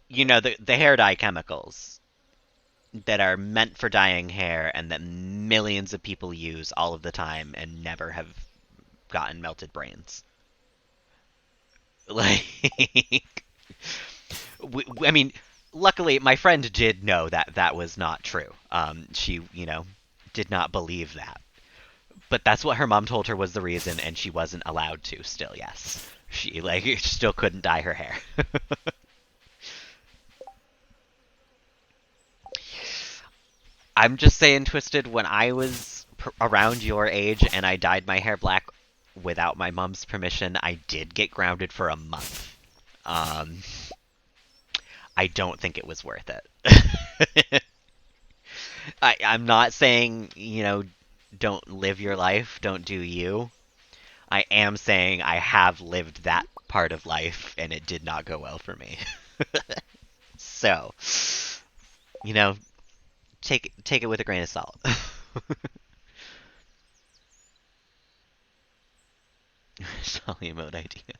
You know, the hair dye chemicals that are meant for dyeing hair and that millions of people use all of the time and never have gotten melted brains. Like, I mean, luckily, my friend did know that that was not true. She, did not believe that. But that's what her mom told her was the reason, and she wasn't allowed to still, yes. She, like, still couldn't dye her hair. I'm just saying, Twisted, when I was around your age and I dyed my hair black without my mom's permission, I did get grounded for a month. Um, I don't think it was worth it. I'm not saying, don't live your life, don't do you. I am saying I have lived that part of life and it did not go well for me. So, you know, take it with a grain of salt. Solly mode idea.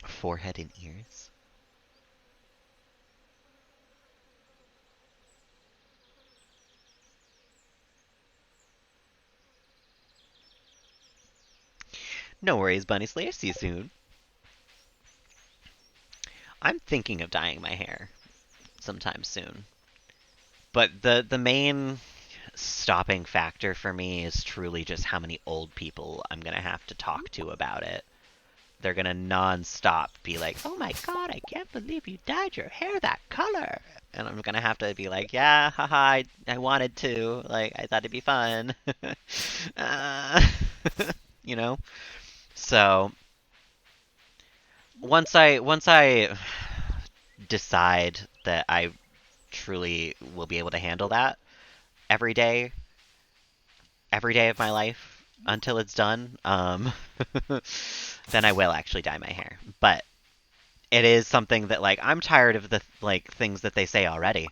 Forehead and ears. No worries, Bunny Slayer. See you soon. I'm thinking of dyeing my hair sometime soon. But the main stopping factor for me is truly just how many old people I'm gonna have to talk to about it. They're gonna non-stop be like, "Oh my god, I can't believe you dyed your hair that color," and I'm gonna have to be like, "Yeah, haha, I wanted to. Like, I thought it'd be fun." uh, you know. So once I decide that I truly will be able to handle that every day, every day of my life until it's done, then I will actually dye my hair. But it is something that like I'm tired of the like things that they say already.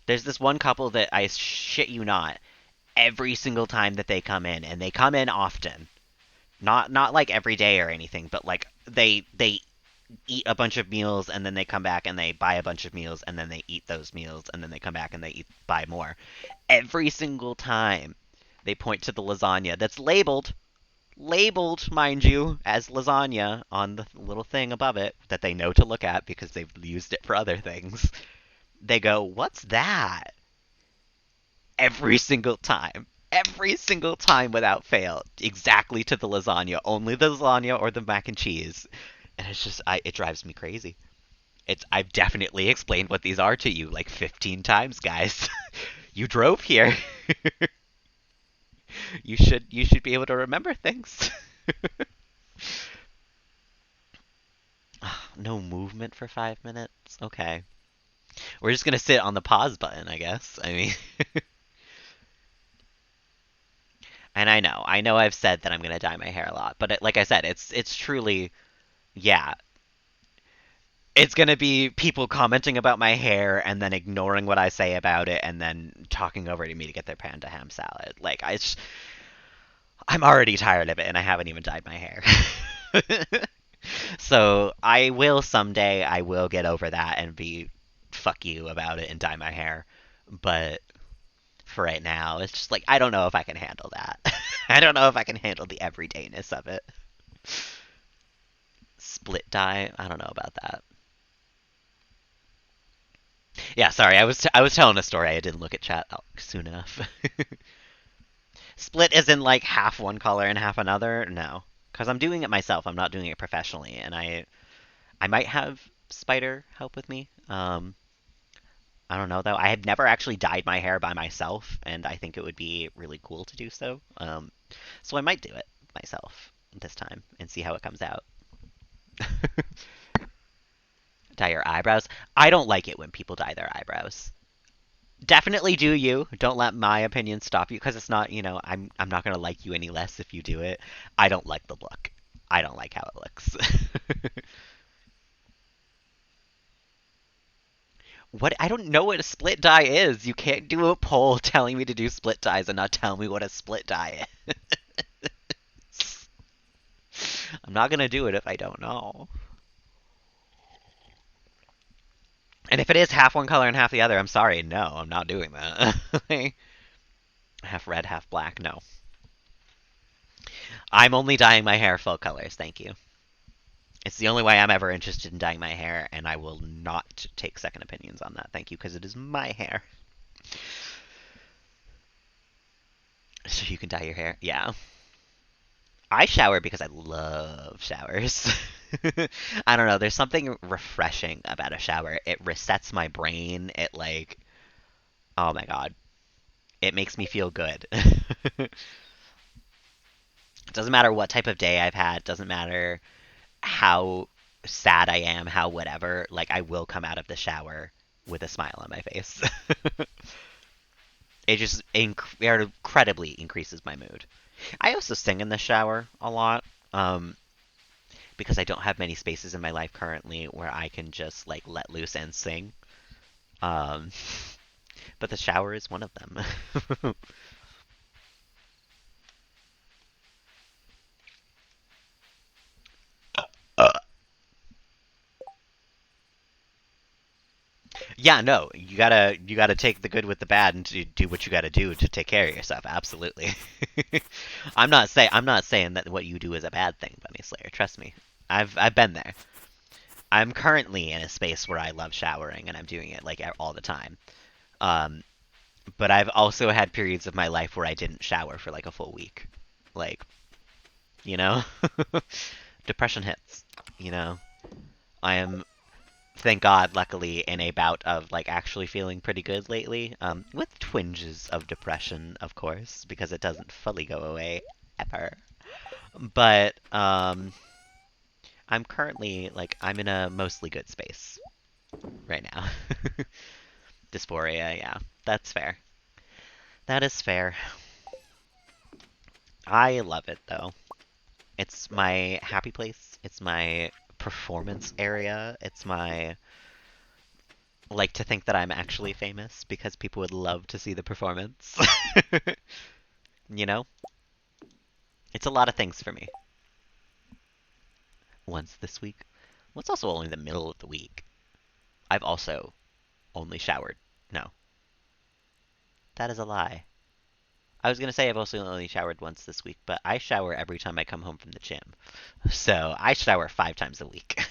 There's this one couple that I shit you not, every single time that they come in, and they come in often. Not like every day or anything, but like they eat a bunch of meals and then they come back and they buy a bunch of meals and then they eat those meals and then they come back and they buy more. Every single time they point to the lasagna that's labeled, mind you, as lasagna on the little thing above it that they know to look at because they've used it for other things. They go, "What's that?" Every single time. Every single time without fail. Exactly to the lasagna. Only the lasagna or the mac and cheese. And it's just, it drives me crazy. I've definitely explained what these are to you like 15 times, guys. You drove here. You should be able to remember things. No movement for 5 minutes? Okay. We're just gonna sit on the pause button, I guess. I mean, and I know I've said that I'm gonna dye my hair a lot, but like I said, it's truly, yeah, it's gonna be people commenting about my hair and then ignoring what I say about it and then talking over to me to get their panda ham salad. Like I'm already tired of it and I haven't even dyed my hair. So I will someday. I will get over that and be fuck you about it and dye my hair. But for right now, it's just like I don't know if I can handle that. I don't know if I can handle the everydayness of it. Split dye? I don't know about that. Yeah, sorry. I was telling a story. I didn't look at chat soon enough. Split isn't like half one color and half another. No, because I'm doing it myself. I'm not doing it professionally, and I might have Spider help with me. I don't know though. I have never actually dyed my hair by myself, and I think it would be really cool to do so. So I might do it myself this time and see how it comes out. Dye your eyebrows. I don't like it when people dye their eyebrows. Definitely do you. Don't let my opinion stop you because it's not, I'm not going to like you any less if you do it. I don't like the look. I don't like how it looks. What? I don't know what a split dye is. You can't do a poll telling me to do split dyes and not tell me what a split dye is. I'm not going to do it if I don't know. And if it is half one color and half the other, I'm sorry. No, I'm not doing that. Half red, half black. No. I'm only dyeing my hair full colors. Thank you. It's the only way I'm ever interested in dyeing my hair, and I will not take second opinions on that. Thank you, because it is my hair. So you can dye your hair? Yeah. I shower because I love showers. I don't know. There's something refreshing about a shower. It resets my brain. Oh my god. It makes me feel good. It doesn't matter what type of day I've had. Doesn't matter how sad I am, how whatever. Like, I will come out of the shower with a smile on my face. It just incredibly increases my mood. I also sing in the shower a lot, because I don't have many spaces in my life currently where I can just like let loose and sing. Um, but the shower is one of them. Yeah, no, you gotta take the good with the bad and to do what you gotta do to take care of yourself. Absolutely. I'm not saying that what you do is a bad thing, Bunny Slayer. Trust me, I've been there. I'm currently in a space where I love showering and I'm doing it like all the time. Um, but I've also had periods of my life where I didn't shower for like a full week. Like, you know, depression hits. You know, I am, thank God, luckily in a bout of like actually feeling pretty good lately. With twinges of depression, of course, because it doesn't fully go away ever. But I'm currently like I'm in a mostly good space right now. Dysphoria, yeah, that's fair. That is fair. I love it though. It's my happy place. It's my performance area. It's my like to think that I'm actually famous because people would love to see the performance. You know? It's a lot of things for me. Once this week. Well, it's also only the middle of the week. I've also only showered. No, that is a lie. I was gonna say I've also only showered once this week, but I shower every time I come home from the gym. So I shower 5 times a week.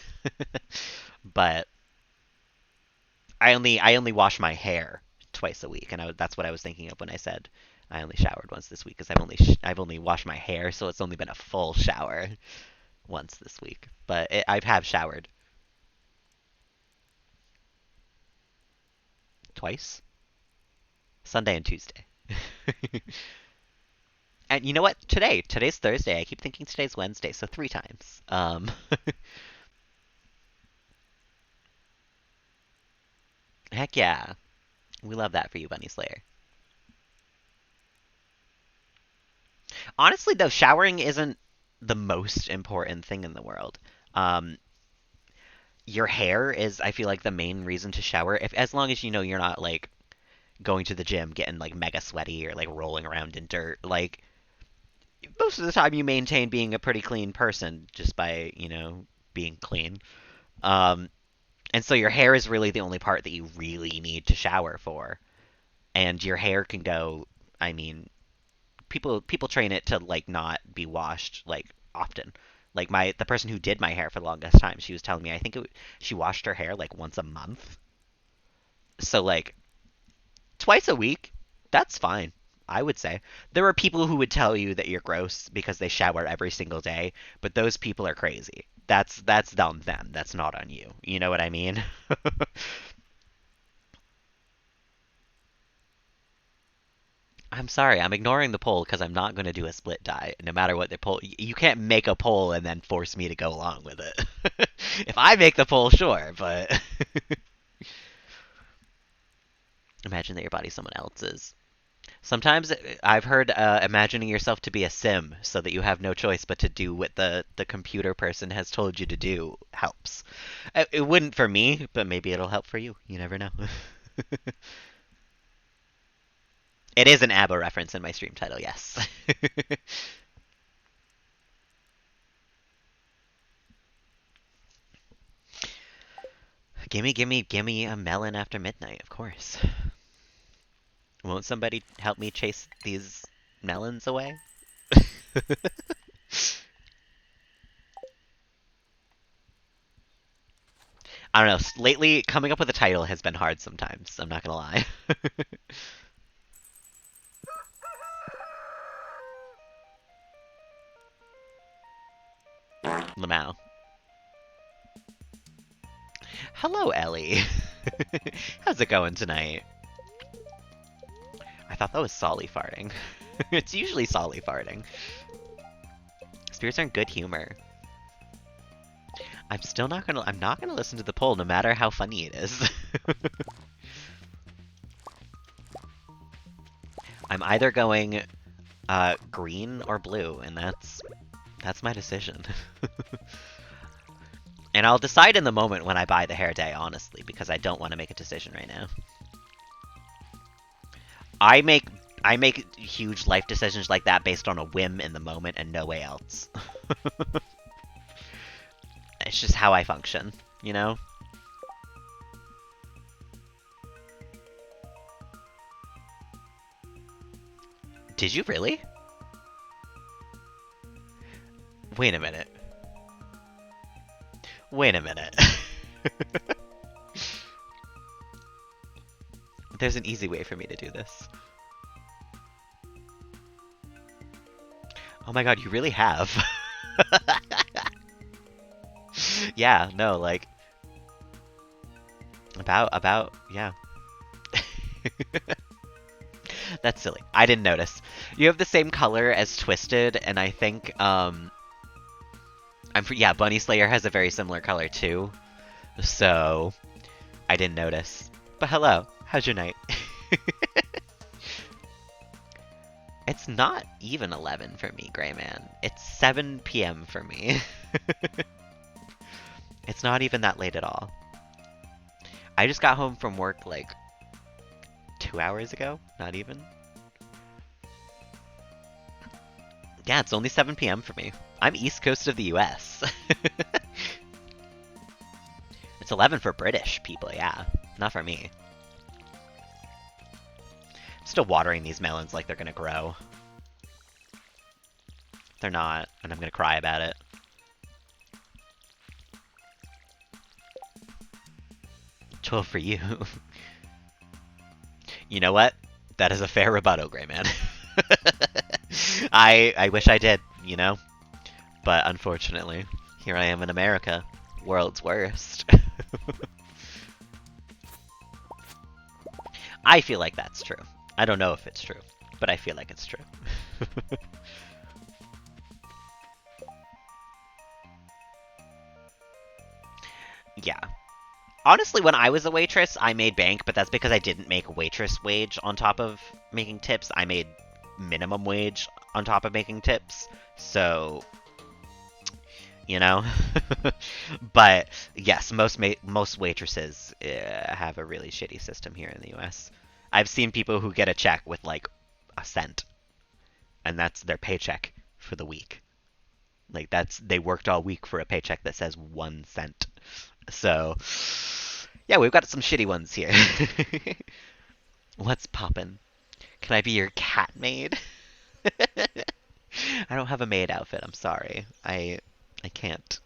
But I only wash my hair twice a week, and that's what I was thinking of when I said I only showered once this week, because I've only washed my hair, so it's only been a full shower once this week. But I have showered twice, Sunday and Tuesday. And you know what? Today's Thursday. I keep thinking today's Wednesday, so 3 times. Heck yeah, we love that for you, Bunny Slayer. Honestly, though, showering isn't the most important thing in the world. Um, your hair is, I feel like, the main reason to shower. If as long as you know you're not like going to the gym, getting like mega sweaty or like rolling around in dirt, like most of the time you maintain being a pretty clean person just by being clean. Um, and so your hair is really the only part that you really need to shower for. And your hair can go. I mean, people train it to like not be washed like often. Like the person who did my hair for the longest time, she was telling me I think she washed her hair like once a month. So like twice a week, that's fine. I would say. There are people who would tell you that you're gross because they shower every single day, but those people are crazy. That's on them. That's not on you. You know what I mean? I'm sorry, I'm ignoring the poll because I'm not going to do a split die, no matter what the poll. You can't make a poll and then force me to go along with it. If I make the poll, sure, but imagine that your body's someone else's. Sometimes I've heard imagining yourself to be a sim so that you have no choice but to do what the computer person has told you to do helps. It wouldn't for me, but maybe it'll help for you. You never know. It is an ABBA reference in my stream title, yes. Gimme a melon after midnight, of course. Won't somebody help me chase these melons away? I don't know. Lately, coming up with a title has been hard sometimes. I'm not gonna lie. Lamau. Hello, Ellie. How's it going tonight? I thought that was Solly farting. It's usually Solly farting. Spirits are in good humor. I'm not gonna listen to the poll no matter how funny it is. I'm either going green or blue, and that's my decision. And I'll decide in the moment when I buy the hair dye, honestly, because I don't want to make a decision right now. I make huge life decisions like that based on a whim in the moment and no way else. It's just how I function, you know? Did you really? Wait a minute. Wait a minute. There's an easy way for me to do this. Oh my god, you really have. Yeah, no, like... yeah. That's silly. I didn't notice. You have the same color as Twisted, and I think, yeah, Bunny Slayer has a very similar color too. So, I didn't notice. But hello, how's your night? It's not even 11 for me, Gray Man. It's 7 p.m. for me. It's not even that late at all. I just got home from work like 2 hours ago, not even. Yeah, it's only 7 p.m. for me. I'm East Coast of the US. It's 11 for British people, yeah. Not for me. I'm still watering these melons like they're gonna grow. They're not, and I'm gonna cry about it. 12 for you. You know what? That is a fair rebuttal, Gray Man. I wish I did, you know? But unfortunately, here I am in America. World's worst. I feel like that's true. I don't know if it's true, but I feel like it's true. Yeah. Honestly, when I was a waitress, I made bank, but that's because I didn't make waitress wage on top of making tips. I made minimum wage on top of making tips. So, you know? But yes, most waitresses have a really shitty system here in the US. I've seen people who get a check with like a cent, and that's their paycheck for the week. Like they worked all week for a paycheck that says 1 cent. So, yeah, we've got some shitty ones here. What's poppin'? Can I be your cat maid? I don't have a maid outfit. I'm sorry. I I can't.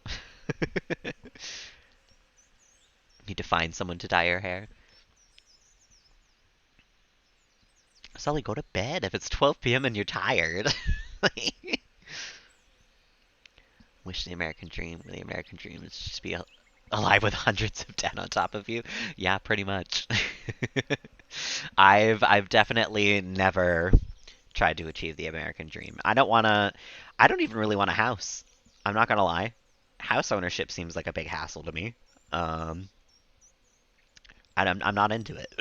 Need to find someone to dye your hair. Sully, go to bed if it's 12 p.m. and you're tired. Wish the American dream. The American dream is just be alive with hundreds of dead on top of you. Yeah, pretty much. I've definitely never tried to achieve the American dream. I don't even really want a house. I'm not gonna lie. House ownership seems like a big hassle to me. Um, I'm not into it.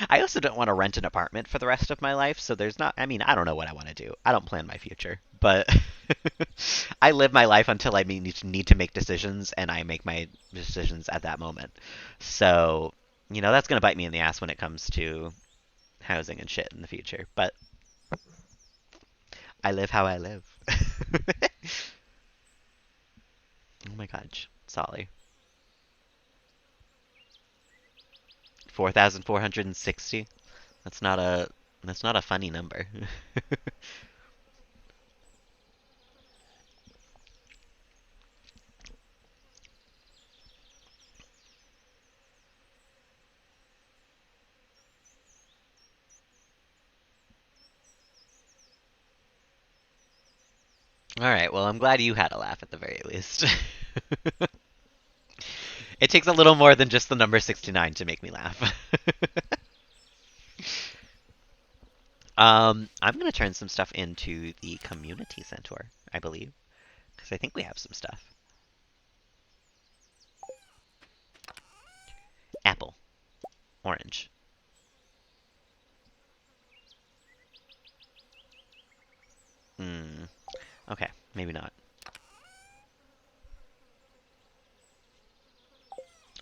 I also don't want to rent an apartment for the rest of my life, so there's not, I mean, I don't know what I want to do. I don't plan my future, but I live my life until I need to make decisions, and I make my decisions at that moment. So, that's going to bite me in the ass when it comes to housing and shit in the future, but I live how I live. Oh my gosh, Solly. 4,460? That's not a that's not a funny number. All right, well, I'm glad you had a laugh at the very least. It takes a little more than just the number 69 to make me laugh. I'm gonna turn some stuff into the community center, I believe, because I think we have some stuff. Apple, orange. Hmm. Okay, maybe not.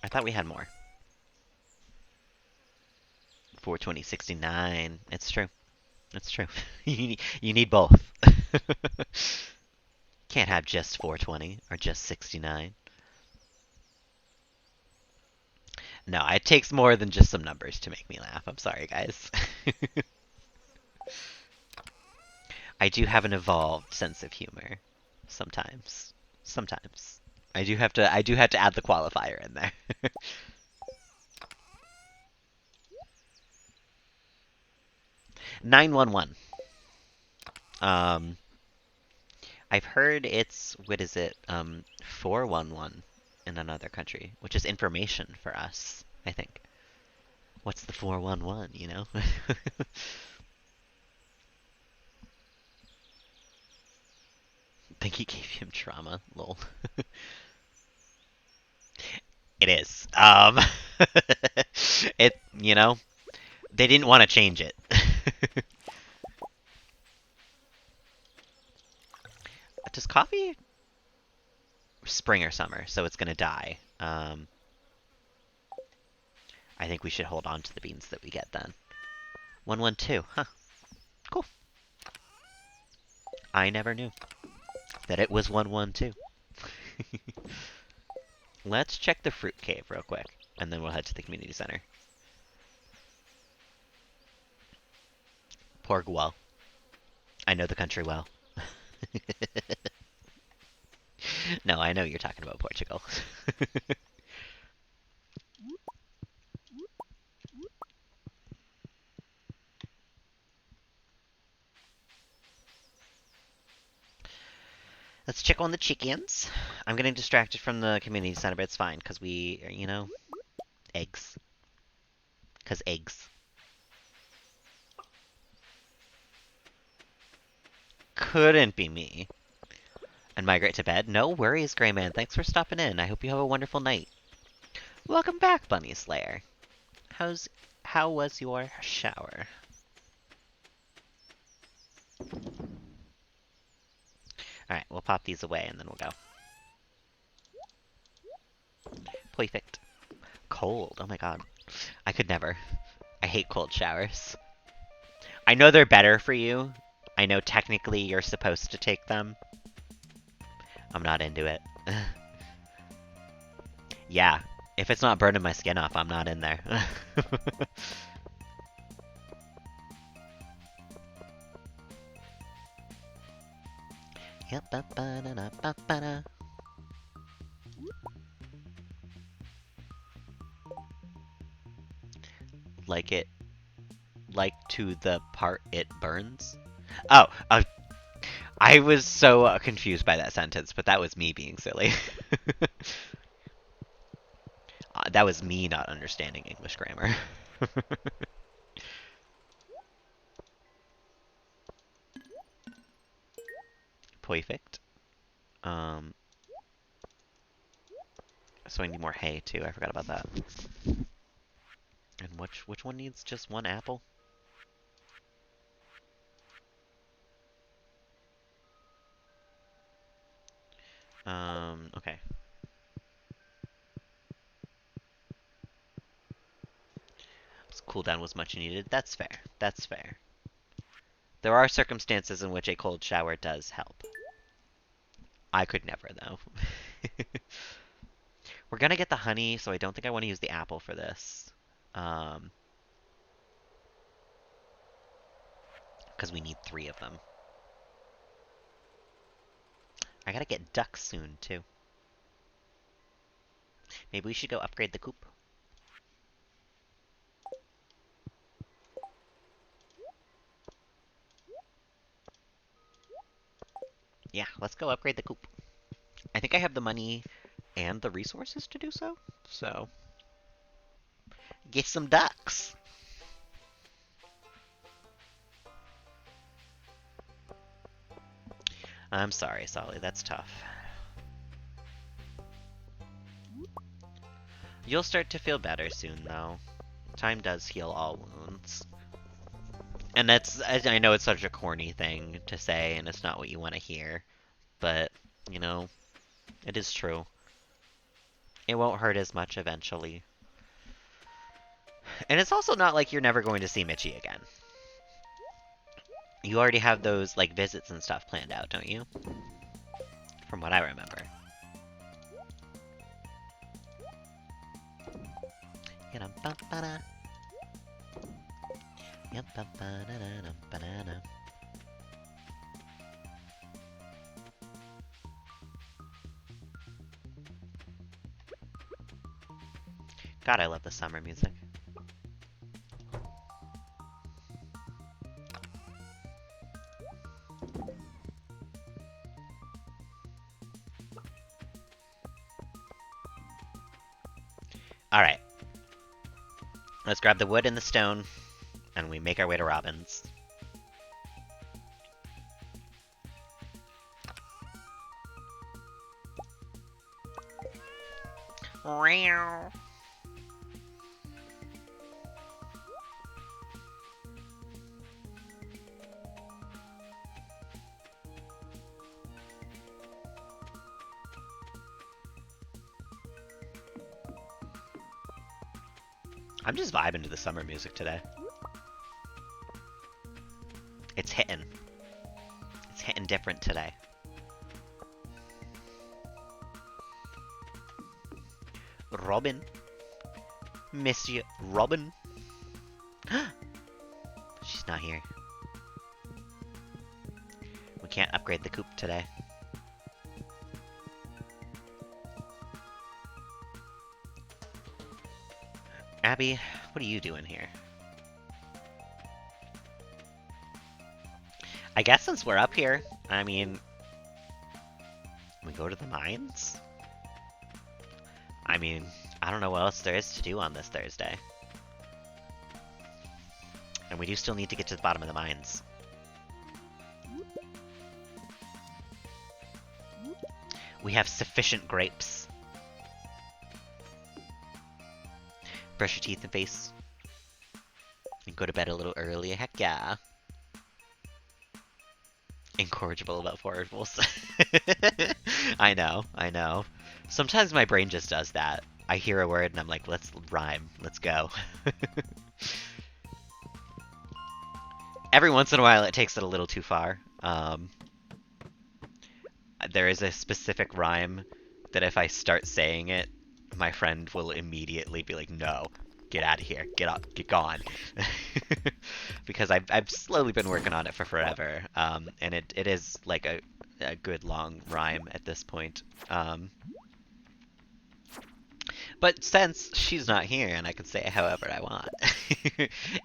I thought we had more. 420, 69. It's true. It's true. You need both. Can't have just 420 or just 69. No, it takes more than just some numbers to make me laugh. I'm sorry, guys. I do have an evolved sense of humor. Sometimes. Sometimes. I do have to add the qualifier in there. 911. Um I've heard it's what is it? 411 in another country, which is information for us, I think. What's the 411, you know? Think he gave him trauma, lol. It is. They didn't want to change it. Does coffee spring or summer, so it's gonna die. I think we should hold on to the beans that we get then. 112, huh? Cool. I never knew that it was 112. Let's check the fruit cave real quick, and then we'll head to the community center. Portugal. I know the country well. No, I know you're talking about Portugal. Let's check on the chickens. I'm getting distracted from the community center, but it's fine, because eggs. Because eggs. Couldn't be me. And migrate to bed? No worries, Gray Man. Thanks for stopping in. I hope you have a wonderful night. Welcome back, Bunny Slayer. How was your shower? Alright, we'll pop these away and then we'll go. Perfect. Cold. Oh my god. I could never. I hate cold showers. I know they're better for you. I know technically you're supposed to take them. I'm not into it. Yeah, if it's not burning my skin off, I'm not in there. Yep, ba ba da da ba ba da. Like it, like to the part it burns. Oh, I was so confused by that sentence, but that was me being silly. That was me not understanding English grammar. Perfect. Um, so I need more hay too. I forgot about that. And which one needs just one apple? Okay. This cooldown was much needed. That's fair. That's fair. There are circumstances in which a cold shower does help. I could never, though. We're gonna get the honey, so I don't think I want to use the apple for this. Um, because we need 3 of them. I gotta get ducks soon, too. Maybe we should go upgrade the coop. Yeah, let's go upgrade the coop. I think I have the money and the resources to do so. So, get some ducks. I'm sorry, Solly, that's tough. You'll start to feel better soon, though. Time does heal all wounds. And that's, I know it's such a corny thing to say, and it's not what you want to hear, but, you know, it is true. It won't hurt as much eventually. And it's also not like you're never going to see Mitchie again. You already have those, like, visits and stuff planned out, don't you? From what I remember. God, I love the summer music. Alright. Let's grab the wood and the stone, and we make our way to Robin's. I'm just vibing to the summer music today. It's hitting. It's hitting different today. Robin. Monsieur Robin. She's not here. We can't upgrade the coop today. Abby, what are you doing here? I guess since we're up here, I mean, we go to the mines? I mean, I don't know what else there is to do on this Thursday. And we do still need to get to the bottom of the mines. We have sufficient grapes. Brush your teeth and face. And go to bed a little early. Heck yeah. Incorrigible about forageables. I know, I know. Sometimes my brain just does that. I hear a word and I'm like, let's rhyme. Let's go. Every once in a while it takes it a little too far. There is a specific rhyme that if I start saying it, my friend will immediately be like, no, get out of here, get up, get gone. Because I've slowly been working on it for forever, and it is like a good long rhyme at this point. But since she's not here and I can say it however I want,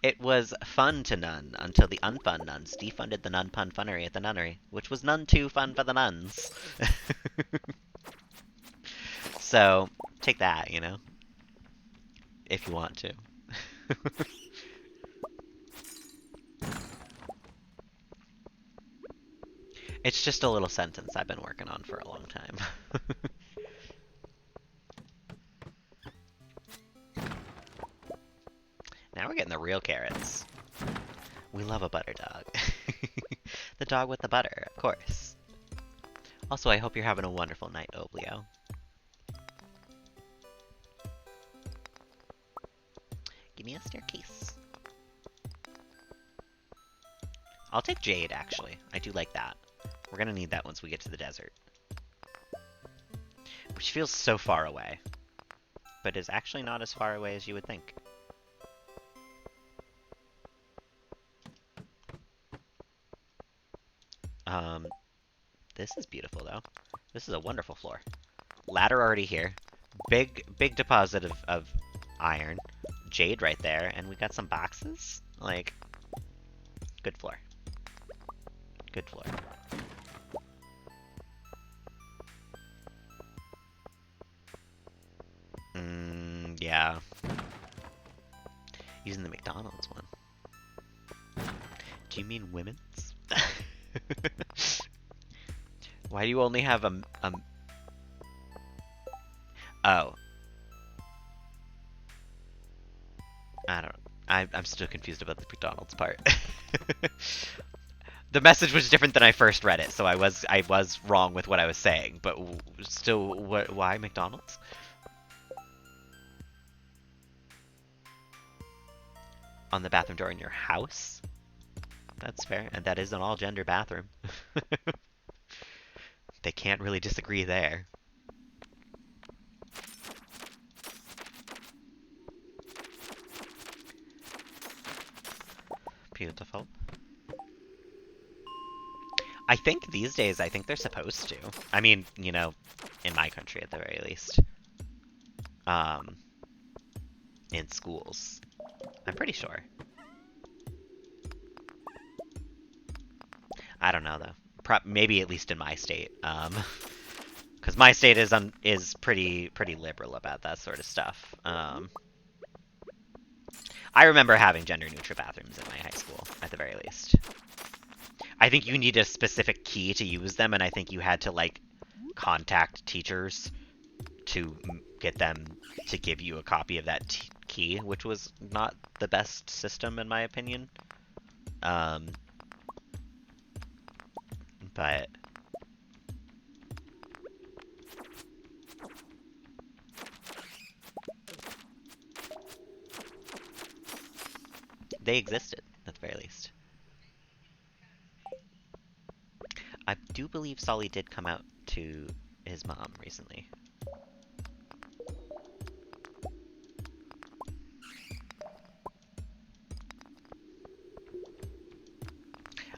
it was fun to none until the unfun nuns defunded the nun pun funnery at the nunnery, which was none too fun for the nuns. So, take that, you know, if you want to. It's just a little sentence I've been working on for a long time. Now we're getting the real carrots. We love a butter dog. The dog with the butter, of course. Also, I hope you're having a wonderful night, Oblio. Give me a staircase. I'll take jade, actually. I do like that. We're gonna need that once we get to the desert. Which feels so far away. But is actually not as far away as you would think. This is beautiful, though. This is a wonderful floor. Ladder already here. Big deposit of iron. Jade right there, and we got some boxes. Like, good floor. Good floor. Yeah. Using the McDonald's one. Do you mean women's? Why do you only have a... Oh. I don't... I'm still confused about the McDonald's part. The message was different than I first read it, so I was wrong with what I was saying, but still, why McDonald's? On the bathroom door in your house? That's fair, and that is an all-gender bathroom. They can't really disagree there. Beautiful. I think these days, I think they're supposed to. I mean, you know, in my country at the very least. In schools. I'm pretty sure. I don't know though. Maybe at least in my state. Because my state is pretty liberal about that sort of stuff. I remember having gender-neutral bathrooms in my high school, at the very least. I think you need a specific key to use them, and I think you had to, like, contact teachers to get them to give you a copy of that key, which was not the best system, in my opinion. But... they existed, at the very least. I do believe Solly did come out to his mom recently.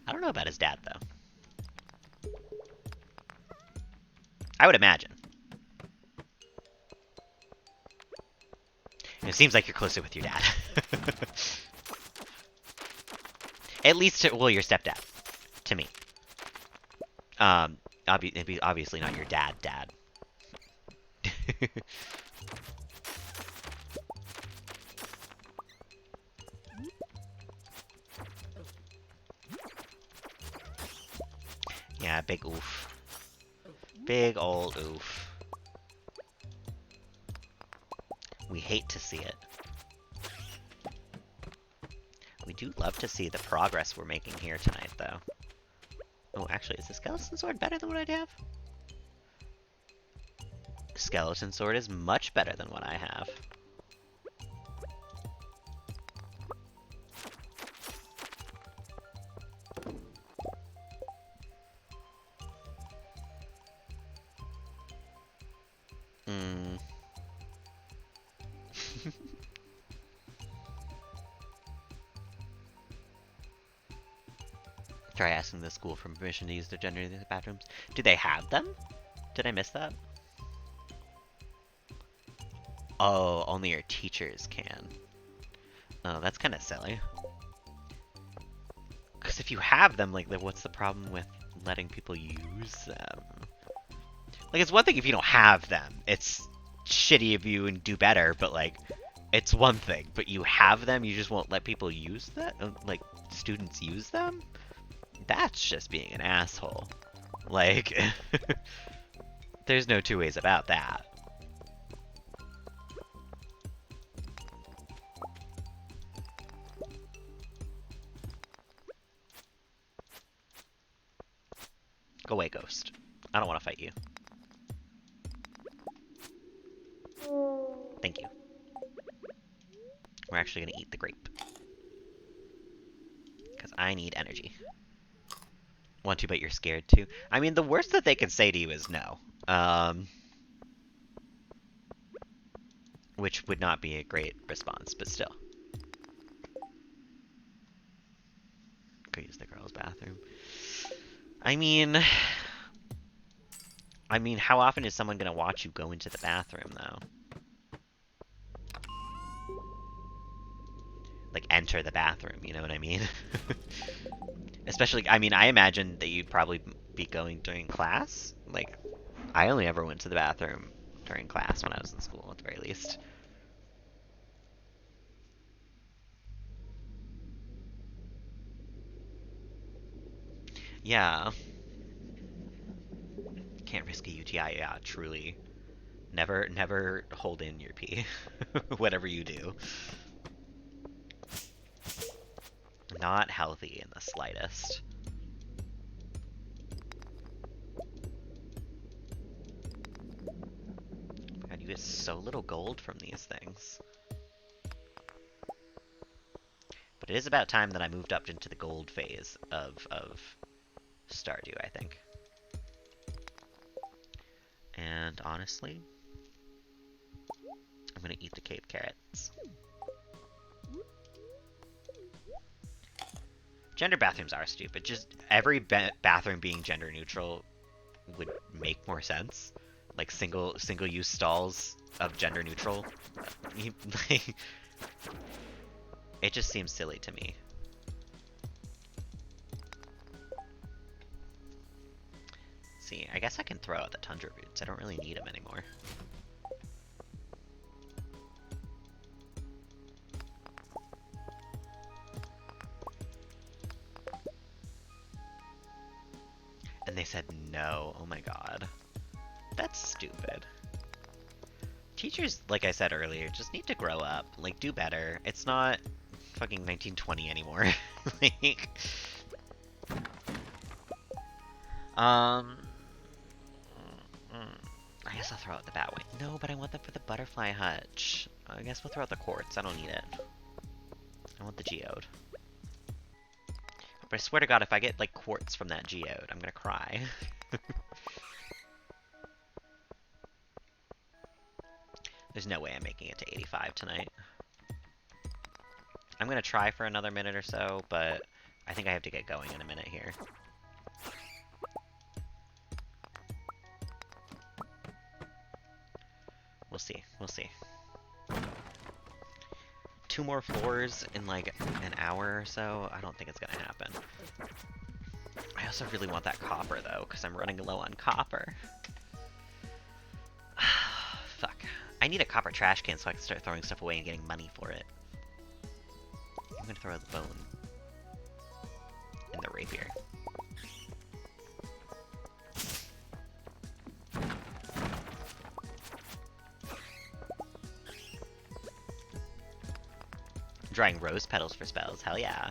I don't know about his dad, though. I would imagine. It seems like you're closer with your dad. At least, well, your stepdad. To me. It'd be obviously not your dad. Yeah, big oof. Big old oof. We hate to see it. We do love to see the progress we're making here tonight, though. Oh, actually, is the skeleton sword better than what I have? Skeleton sword is much better than what I have. Try asking the school for permission to use their gender in the bathrooms. Do they have them? Did I miss that? Oh, only your teachers can. Oh, that's kind of silly. Because if you have them, like, what's the problem with letting people use them? Like, it's one thing if you don't have them. It's shitty of you and do better, but, like, it's one thing. But you have them, you just won't let people use that? Like, students use them? That's just being an asshole. Like, there's no two ways about that. Go away, ghost. I don't want to fight you. Thank you. We're actually going to eat the grape. Because I need energy. Want to, but you're scared too. I mean, the worst that they can say to you is no. Which would not be a great response, but still. Go use the girls' bathroom. I mean, how often is someone going to watch you go into the bathroom, though? Like, enter the bathroom, you know what I mean? Especially, I mean, I imagine that you'd probably be going during class. Like, I only ever went to the bathroom during class when I was in school, at the very least. Yeah. Can't risk a UTI, yeah, truly. Never hold in your pee. Whatever you do. Not healthy in the slightest. God, you get so little gold from these things. But it is about time that I moved up into the gold phase of Stardew, I think. And honestly, I'm gonna eat the cave carrots. Gender bathrooms are stupid. Just every bathroom being gender neutral would make more sense. Like single-use stalls of gender neutral. It just seems silly to me. See, I guess I can throw out the tundra roots. I don't really need them anymore. And they said no. Oh my god. That's stupid. Teachers, like I said earlier, just need to grow up. Like, do better. It's not fucking 1920 anymore. Like... I guess I'll throw out the Batwing. No, but I want them for the butterfly hutch. I guess we'll throw out the quartz. I don't need it. I want the geode. But I swear to god, if I get, like, quartz from that geode, I'm gonna cry. There's no way I'm making it to 85 tonight. I'm gonna try for another minute or so, but I think I have to get going in a minute here. We'll see. We'll see. 2 more floors in like an hour or so. I don't think it's gonna happen. I also really want that copper though, because I'm running low on copper. Fuck. I need a copper trash can so I can start throwing stuff away and getting money for it. I'm gonna throw out the bone. And the rapier. Drawing rose petals for spells, hell yeah.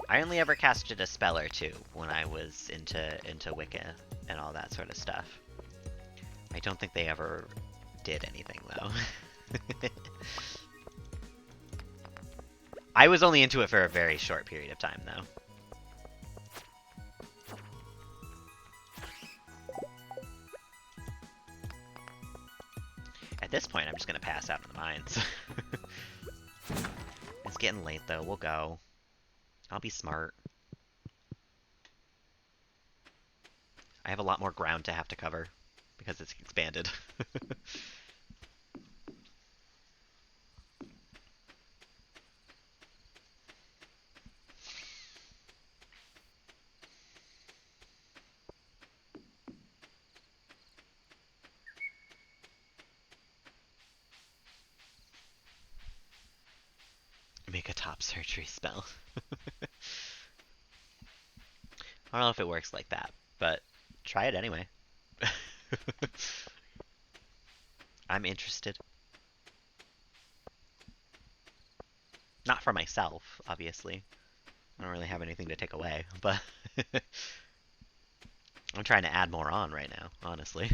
I only ever casted a spell or two when I was into Wicca and all that sort of stuff. I don't think they ever did anything though. I was only into it for a very short period of time though. At this point, I'm just gonna pass out in the mines. It's getting late though, we'll go. I'll be smart. I have a lot more ground to have to cover because it's expanded. Make a top surgery spell. I don't know if it works like that, but try it anyway. I'm interested. Not for myself, obviously. I don't really have anything to take away, but I'm trying to add more on right now, honestly.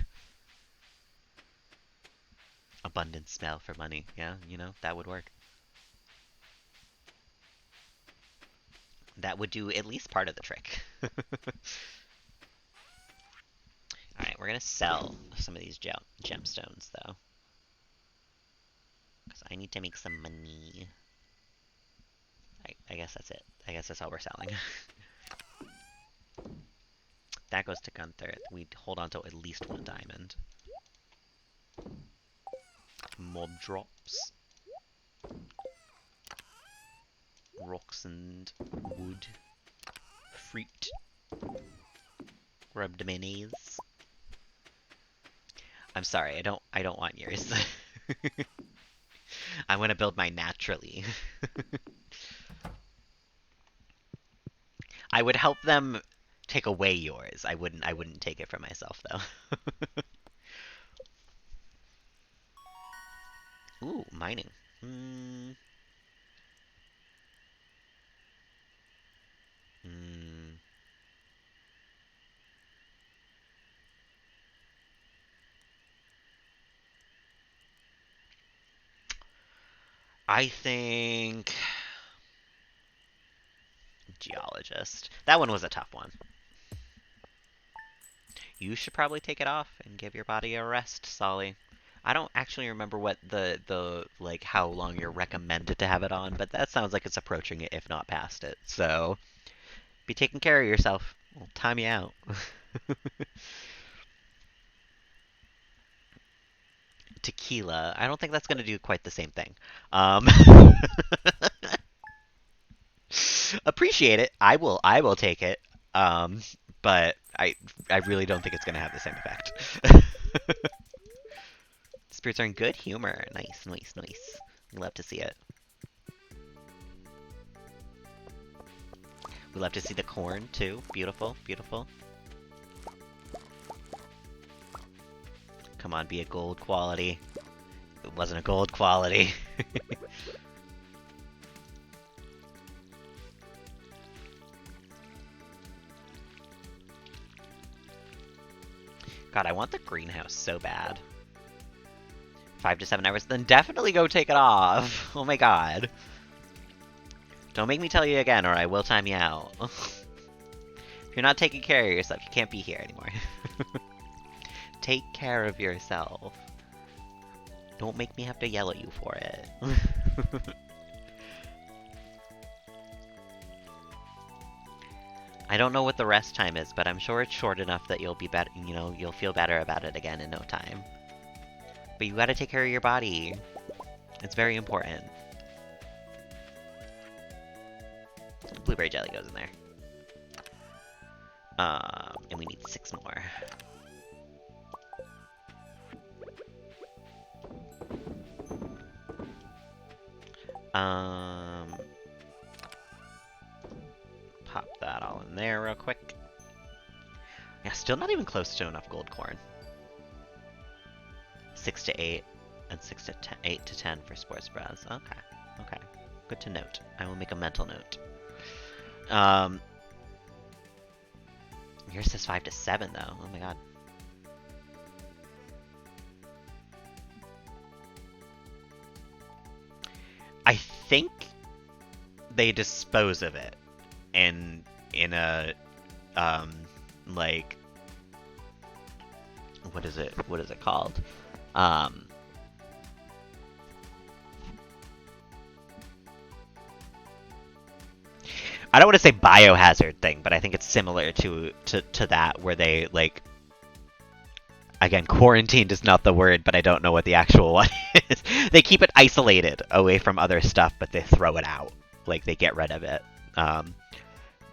Abundant spell for money. Yeah, you know, that would work. That would do at least part of the trick. Alright, we're gonna sell some of these gemstones, though. Because I need to make some money. I guess that's it. I guess that's all we're selling. That goes to Gunther. We hold on to at least one diamond. Mob drops. Rocks and wood. Fruit. Rubbed mayonnaise. I'm sorry, I don't want yours. I'm gonna build mine naturally. I would help them take away yours. I wouldn't take it for myself though. Ooh, mining. Hmm. Hmm. I think geologist. That one was a tough one. You should probably take it off and give your body a rest, Solly. I don't actually remember what the like how long you're recommended to have it on, but that sounds like it's approaching it, if not past it. So be taking care of yourself. We'll time you out. Tequila. I don't think that's gonna do quite the same thing. Um, appreciate it. I will take it. Um, but I really don't think it's gonna have the same effect. Spirits are in good humor. Nice, nice, nice. We love to see it. We love to see the corn too. Beautiful, beautiful. Come on, be a gold quality. It wasn't a gold quality. God, I want the greenhouse so bad. 5 to 7 hours, then definitely go take it off. Oh my god. Don't make me tell you again or I will time you out. If you're not taking care of yourself, you can't be here anymore. Take care of yourself. Don't make me have to yell at you for it. I don't know what the rest time is, but I'm sure it's short enough that you'll be better, you know, you'll feel better about it again in no time. But you gotta take care of your body. It's very important. Blueberry jelly goes in there. And we need 6 more. Pop that all in there real quick. Yeah, still not even close to enough gold corn. 6 to 8 and 6 to 10, 8 to 10 for sports bras. Okay, okay. Good to note. I will make a mental note. Yours says 5 to 7 though. Oh my god. I think they dispose of it in a like what is it called? I don't want to say biohazard thing, but I think it's similar to that, where they, like, again, quarantined is not the word, but I don't know what the actual one is. They keep it isolated away from other stuff, but they throw it out. Like, they get rid of it.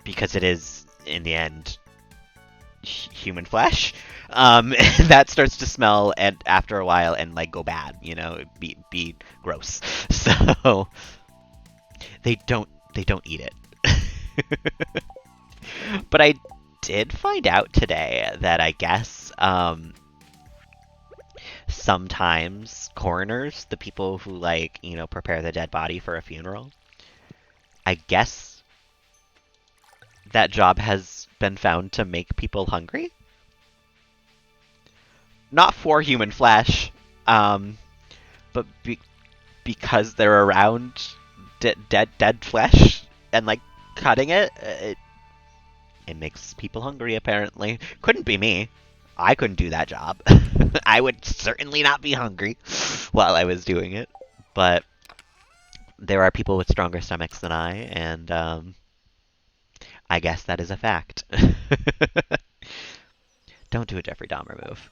Because it is, in the end, human flesh. That starts to smell and after a while and, like, go bad, you know, be gross. So they don't eat it. But I did find out today that I guess sometimes coroners, the people who, like, you know, prepare the dead body for a funeral, I guess that job has been found to make people hungry. Not for human flesh, but because they're around dead flesh and, like, cutting it makes people hungry, apparently. Couldn't be me. I couldn't do that job. I would certainly not be hungry while I was doing it. But there are people with stronger stomachs than I, and I guess that is a fact. Don't do a Jeffrey Dahmer move.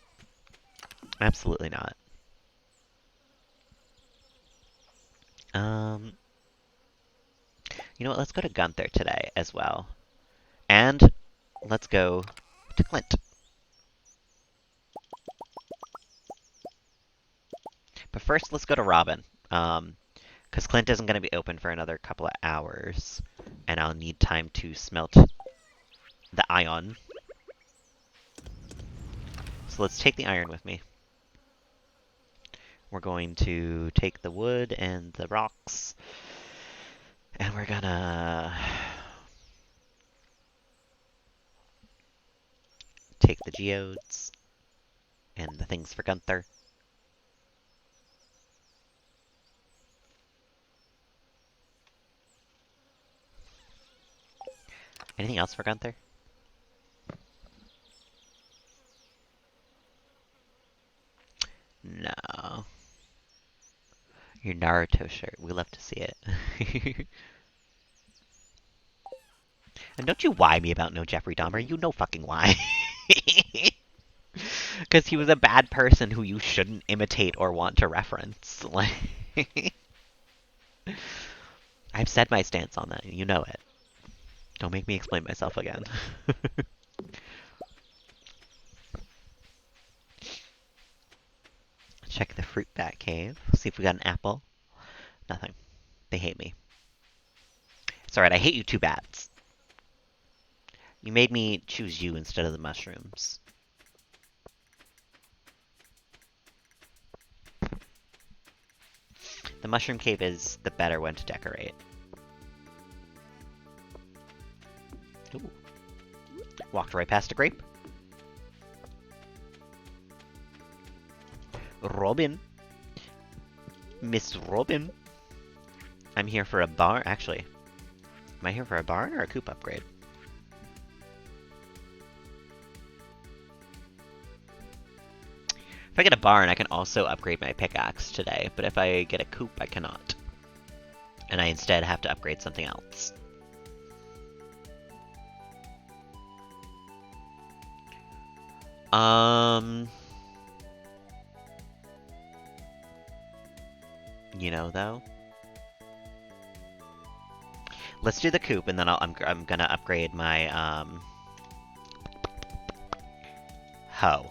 Absolutely not. You know what? Let's go to Gunther today as well. And let's go to Clint. But first, let's go to Robin. Because Clint isn't going to be open for another couple of hours. And I'll need time to smelt the iron. So let's take the iron with me. We're going to take the wood and the rocks. And we're gonna take the geodes and the things for Gunther. Anything else for Gunther? No. Your Naruto shirt. We love to see it. And don't you why me about no Jeffrey Dahmer. You know fucking why. Because he was a bad person who you shouldn't imitate or want to reference. Like, I've said my stance on that. You know it. Don't make me explain myself again. Check the fruit bat cave. See if we got an apple. Nothing. They hate me. It's alright, I hate you two bats. You made me choose you instead of the mushrooms. The mushroom cave is the better one to decorate. Ooh. Walked right past a grape. Robin. Miss Robin. I'm here for a barn. Actually, am I here for a barn or a coop upgrade? If I get a barn, I can also upgrade my pickaxe today, but if I get a coop, I cannot. And I instead have to upgrade something else. You know, though? Let's do the coop, and then I'm gonna upgrade my, hoe.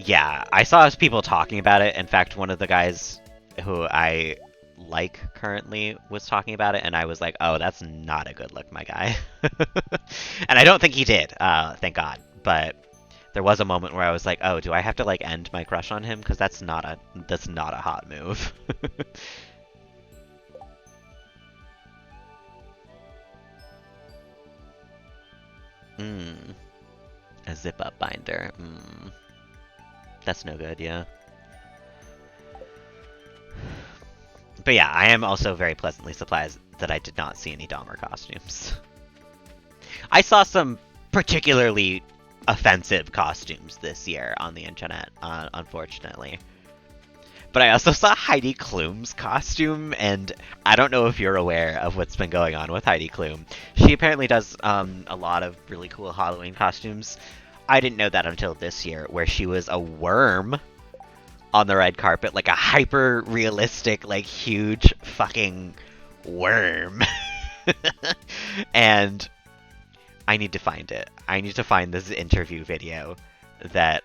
Yeah, I saw people talking about it. In fact, one of the guys who I like currently was talking about it, and I was like, oh, that's not a good look, my guy. And I don't think he did, thank God. But there was a moment where I was like, oh, do I have to, like, end my crush on him? Because that's not a hot move. A zip-up binder. That's no good, yeah. But yeah, I am also very pleasantly surprised that I did not see any Dahmer costumes. I saw some particularly offensive costumes this year on the internet, unfortunately. But I also saw Heidi Klum's costume, and I don't know if you're aware of what's been going on with Heidi Klum. She apparently does a lot of really cool Halloween costumes. I didn't know that until this year, where she was a worm on the red carpet, like a hyper realistic, like huge fucking worm. And I need to find it. I need to find this interview video that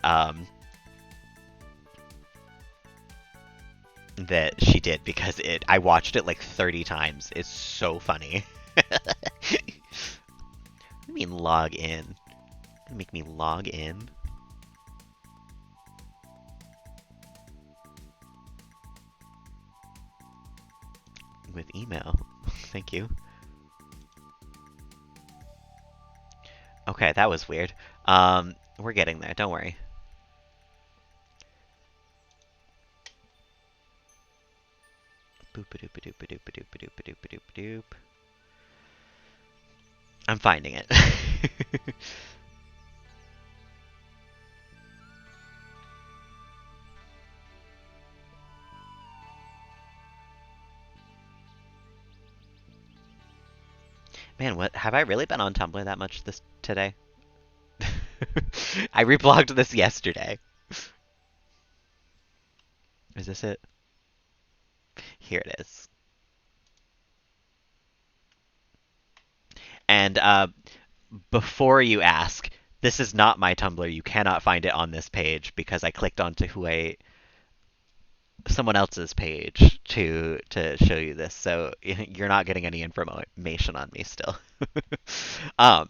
that she did, because I watched it like 30 times. It's so funny. What do you mean log in? Make me log in? With email. Thank you. Okay, that was weird. We're getting there, don't worry. Boop-a-doop-a-doop-a-doop-a-doop-a-doop-a-doop-a-doop-a-doop. I'm finding it. Man, what have I really been on Tumblr that much today? I reblogged this yesterday. Is this it? Here it is. And before you ask, this is not my Tumblr. You cannot find it on this page because I clicked onto someone else's page to show you this. So you're not getting any information on me still. um,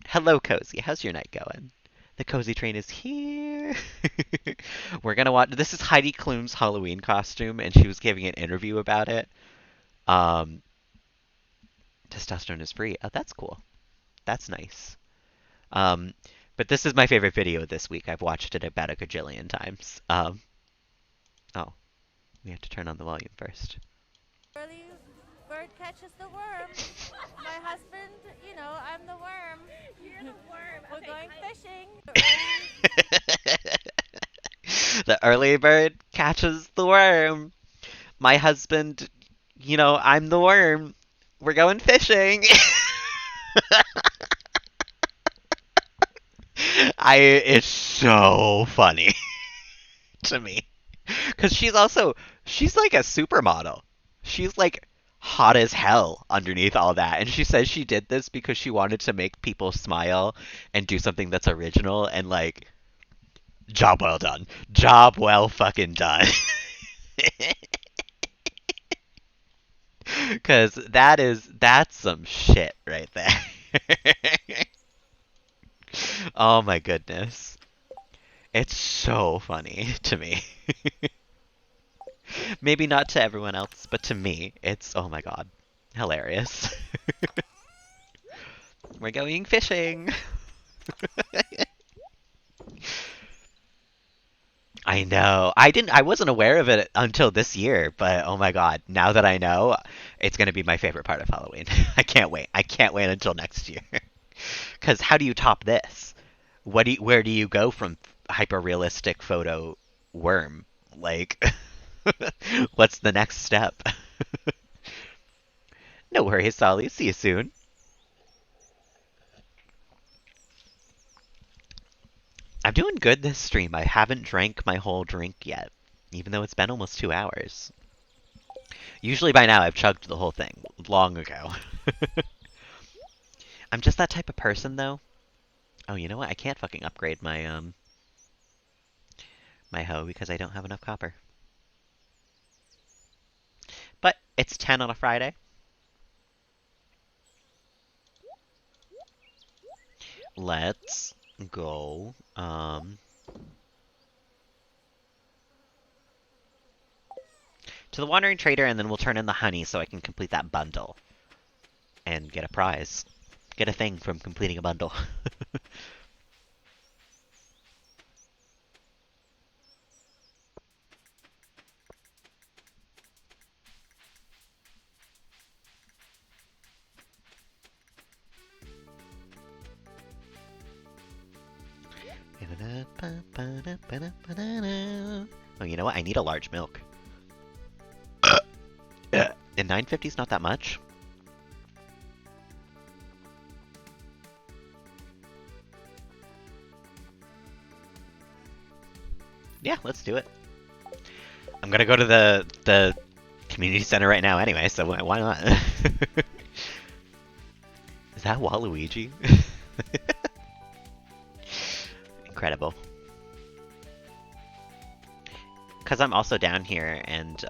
Hello, Cozy. How's your night going? The Cozy Train is here. We're gonna watch. This is Heidi Klum's Halloween costume, and she was giving an interview about it. Um, Testosterone is free. Oh, that's cool. That's nice. Um, but this is my favorite video this week. I've watched it about a gajillion times. Oh, we have to turn on the volume first. Early bird catches the worm. My husband, I'm the worm. You're the worm. We're going fishing. The early bird catches the worm. My husband, I'm the worm. We're going fishing. It's so funny to me. Because she's like a supermodel. She's like hot as hell underneath all that. And she says she did this because she wanted to make people smile and do something that's original, and like, job well done. Job well fucking done. Because that's some shit right there. Oh my goodness. It's so funny to me. Maybe not to everyone else, but to me, it's, oh my god, hilarious. We're going fishing. I know. I wasn't aware of it until this year, but oh my god, now that I know, it's going to be my favorite part of Halloween. I can't wait. I can't wait until next year. Cuz how do you top this? Where do you go from hyper realistic photo worm? Like what's the next step? No worries, Solly. See you soon. I'm doing good this stream. I haven't drank my whole drink yet, even though it's been almost 2 hours. Usually by now I've chugged the whole thing long ago. I'm just that type of person, though. Oh, you know what? I can't fucking upgrade my hoe because I don't have enough copper. But it's 10 on a Friday. Let's go. To the Wandering Trader, and then we'll turn in the honey so I can complete that bundle. And get a prize. Get a thing from completing a bundle. Oh, you know what? I need a large milk. And 950 is not that much. Yeah, let's do it. I'm gonna go to the community center right now anyway, so why not? Is that Waluigi? Incredible. Because I'm also down here, and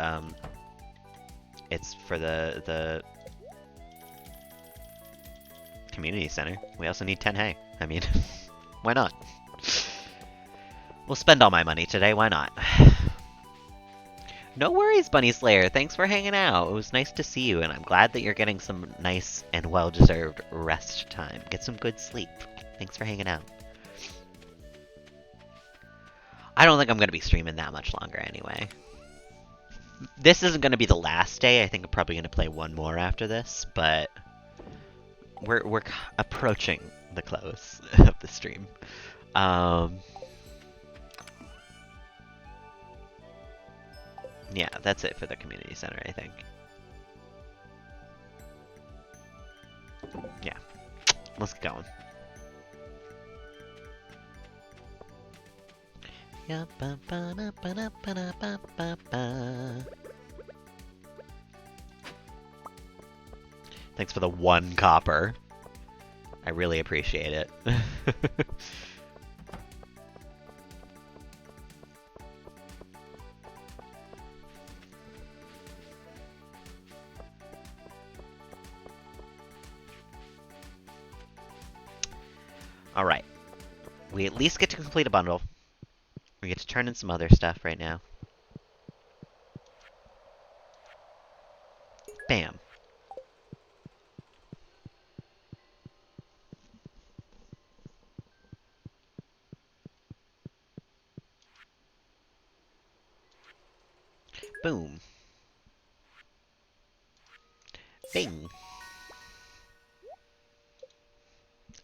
it's for the community center. We also need 10 hay. I mean, why not? We'll spend all my money today, why not? No worries, Bunny Slayer. Thanks for hanging out. It was nice to see you, and I'm glad that you're getting some nice and well-deserved rest time. Get some good sleep. Thanks for hanging out. I don't think I'm going to be streaming that much longer anyway. This isn't going to be the last day. I think I'm probably going to play one more after this, but we're approaching the close of the stream. Yeah, that's it for the community center, I think. Yeah, let's get going. Yeah, ba ba da ba da ba da ba ba ba. Thanks for the 1 copper. I really appreciate it. Alright. We at least get to complete a bundle. We get to turn in some other stuff right now. Bam. Boom. Bing.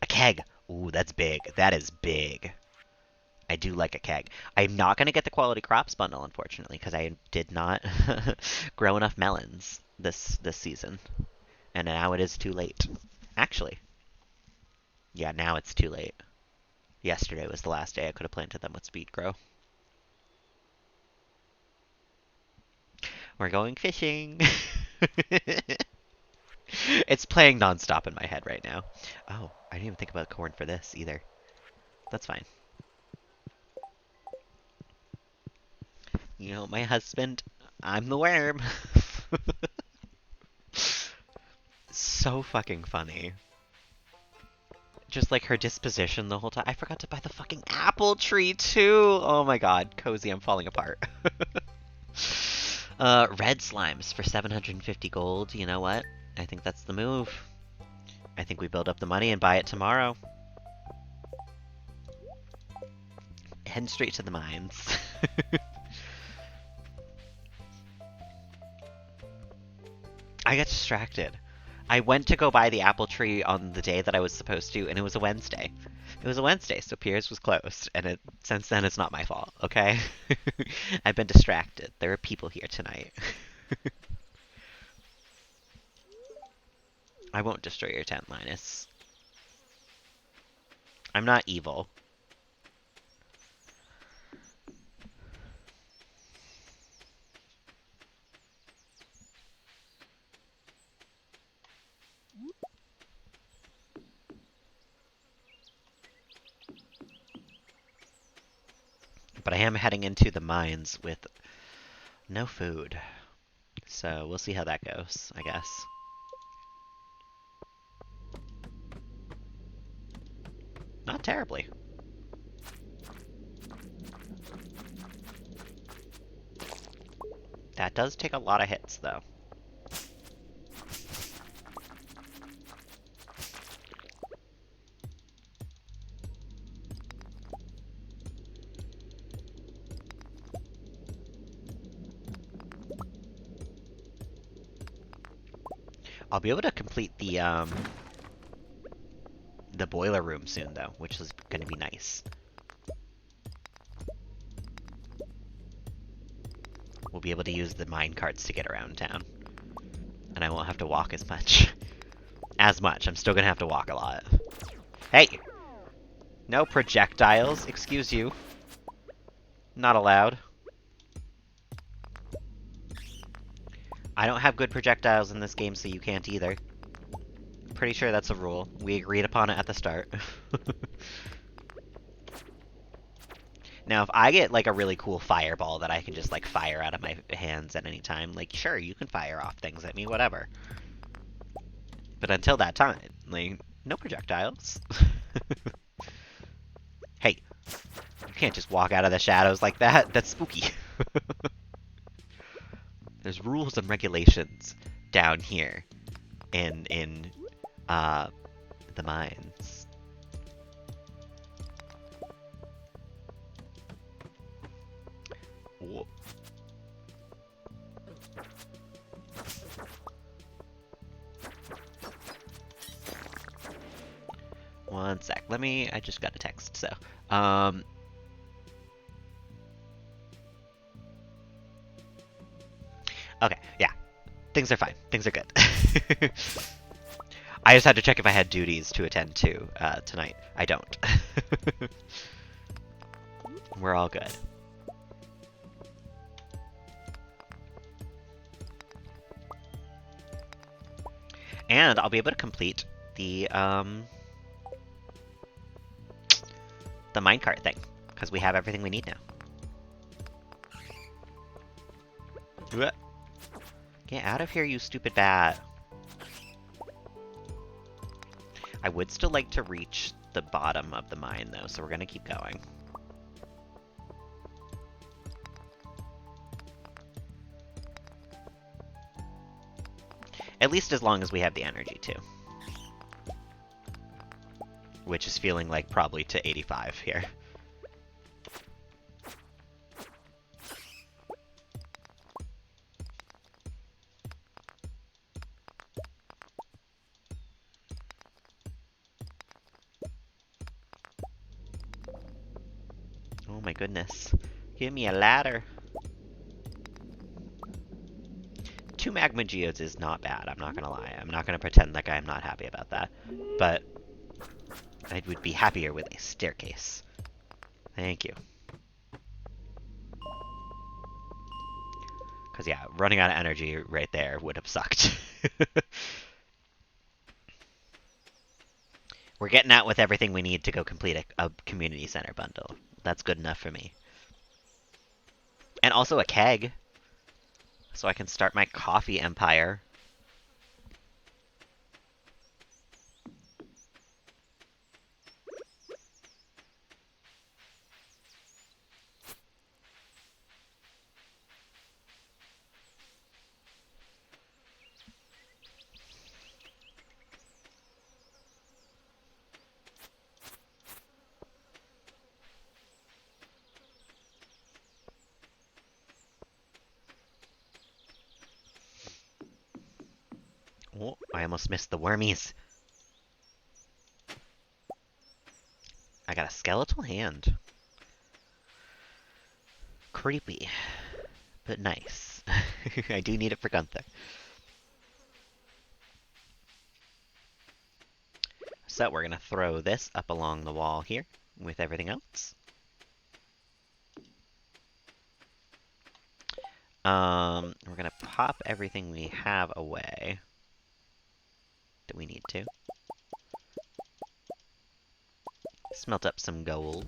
A keg. Ooh, that's big. That is big. I do like a keg. I'm not going to get the quality crops bundle, unfortunately, because I did not grow enough melons this season. And now it is too late. Actually. Yeah, now it's too late. Yesterday was the last day I could have planted them with speed grow. We're going fishing! It's playing nonstop in my head right now. Oh, I didn't even think about corn for this either. That's fine. You know, my husband, I'm the worm. So fucking funny. Just like her disposition the whole time. I forgot to buy the fucking apple tree too. Oh my god, Cozy, I'm falling apart. Red slimes for 750 gold. You know what? I think that's the move. I think we build up the money and buy it tomorrow. Heading straight to the mines. I got distracted. I went to go buy the apple tree on the day that I was supposed to, and it was a Wednesday. It was a Wednesday, so Piers was closed, and since then it's not my fault, okay? I've been distracted. There are people here tonight. I won't destroy your tent, Linus. I'm not evil. But I am heading into the mines with no food. So we'll see how that goes, I guess. Not terribly. That does take a lot of hits, though. I'll be able to complete the boiler room soon, though, which is going to be nice. be able to use the mine carts to get around town. And I won't have to walk as much. As much. I'm still gonna have to walk a lot. Hey! No projectiles, excuse you. Not allowed. I don't have good projectiles in this game, so you can't either. Pretty sure that's a rule. We agreed upon it at the start. Now, if I get, like, a really cool fireball that I can just, like, fire out of my hands at any time, like, sure, you can fire off things at me, whatever. But until that time, like, no projectiles. Hey, you can't just walk out of the shadows like that. That's spooky. There's rules and regulations down here in the mines. Whoa. One sec. I just got a text, so. Okay, yeah. Things are fine. Things are good. I just had to check if I had duties to attend to tonight. I don't. We're all good. And I'll be able to complete the minecart thing, because we have everything we need now. Get out of here, you stupid bat. I would still like to reach the bottom of the mine, though, so we're going to keep going. At least as long as we have the energy, too. Which is feeling like probably to 85 here. Oh my goodness. Give me a ladder. 2 magma geodes is not bad, I'm not gonna lie. I'm not gonna pretend like I'm not happy about that. But I would be happier with a staircase. Thank you. Because, yeah, running out of energy right there would have sucked. We're getting out with everything we need to go complete a community center bundle. That's good enough for me. And also a keg. So I can start my coffee empire. Oh, I almost missed the wormies. I got a skeletal hand. Creepy, but nice. I do need it for Gunther. So we're going to throw this up along the wall here with everything else. We're going to pop everything we have away that we need to. Smelt up some gold.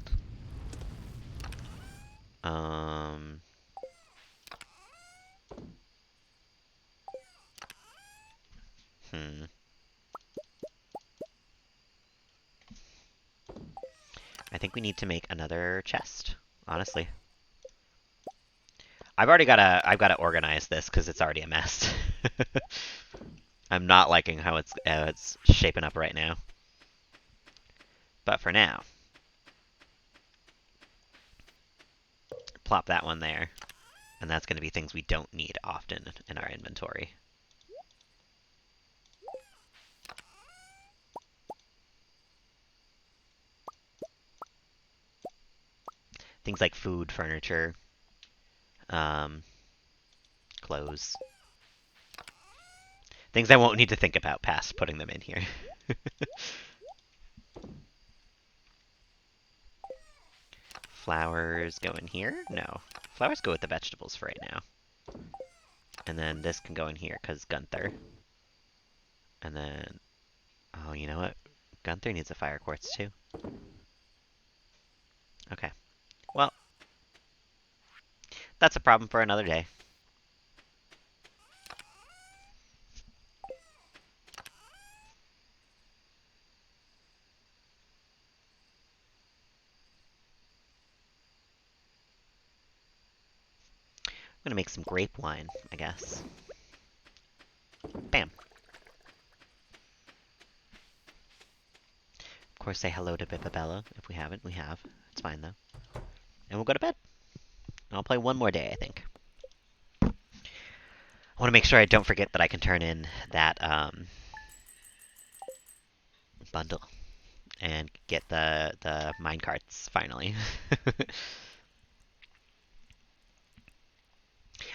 I think we need to make another chest, honestly. I've gotta organize this because it's already a mess. I'm not liking how it's shaping up right now. But for now, plop that one there, and that's going to be things we don't need often in our inventory. Things like food, furniture, Clothes. Things I won't need to think about past putting them in here. Flowers go in here? No. Flowers go with the vegetables for right now. And then this can go in here because Gunther. And then, oh, you know what? Gunther needs a fire quartz too. Okay. Well, that's a problem for another day. I'm gonna make some grape wine, I guess. Bam. Of course, say hello to Bippabella. If we haven't, we have. It's fine, though. And we'll go to bed. I'll play one more day, I think. I want to make sure I don't forget that I can turn in that bundle and get the minecarts, finally.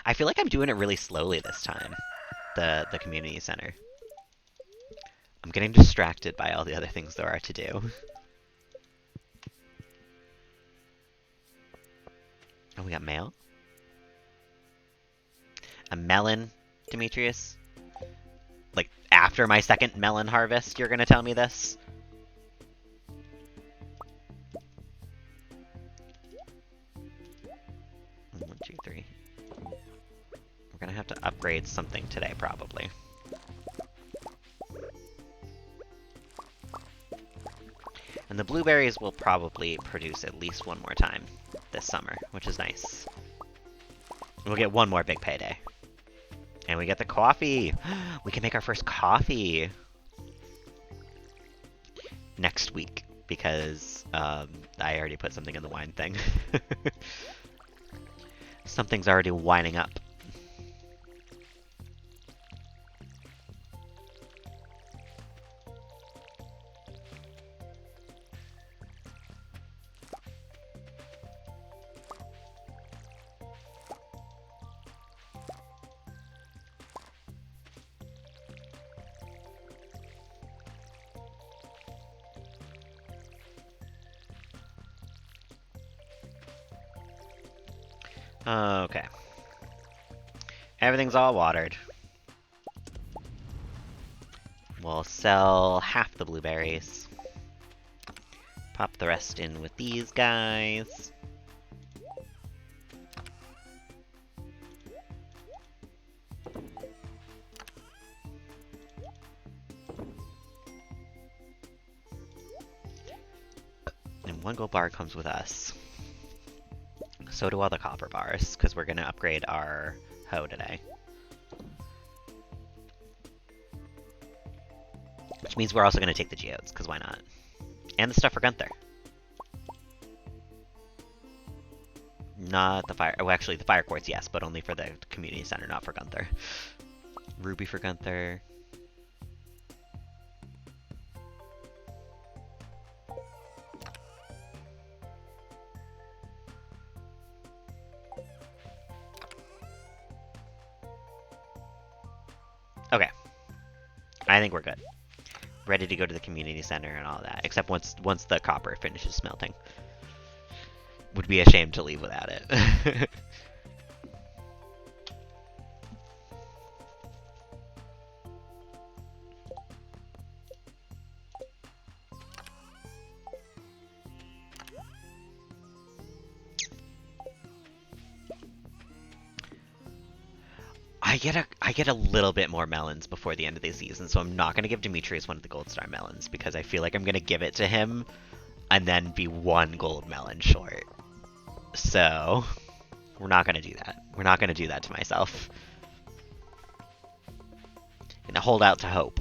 I feel like I'm doing it really slowly this time, the community center. I'm getting distracted by all the other things there are to do. Oh, we got mail? A melon, Demetrius? Like, after my second melon harvest, you're gonna tell me this? One, two, three. We're gonna have to upgrade something today, probably. And the blueberries will probably produce at least one more time this summer, which is nice. We'll get one more big payday. And we get the coffee! We can make our first coffee! Next week, because I already put something in the wine thing. Something's already winding up. Okay. Everything's all watered. We'll sell half the blueberries. Pop the rest in with these guys. And 1 gold bar comes with us. So do all the copper bars, because we're going to upgrade our hoe today. Which means we're also going to take the geodes, because why not? And the stuff for Gunther. Not the fire... Oh, actually, the fire quartz, yes, but only for the community center, not for Gunther. Ruby for Gunther. Okay. I think we're good. Ready to go to the community center and all that, except once the copper finishes smelting. Would be a shame to leave without it. I get a little bit more melons before the end of the season, so I'm not going to give Demetrius one of the Gold Star melons, because I feel like I'm going to give it to him and then be 1 gold melon short. So, we're not going to do that. We're not going to do that to myself. I'm going to hold out to hope.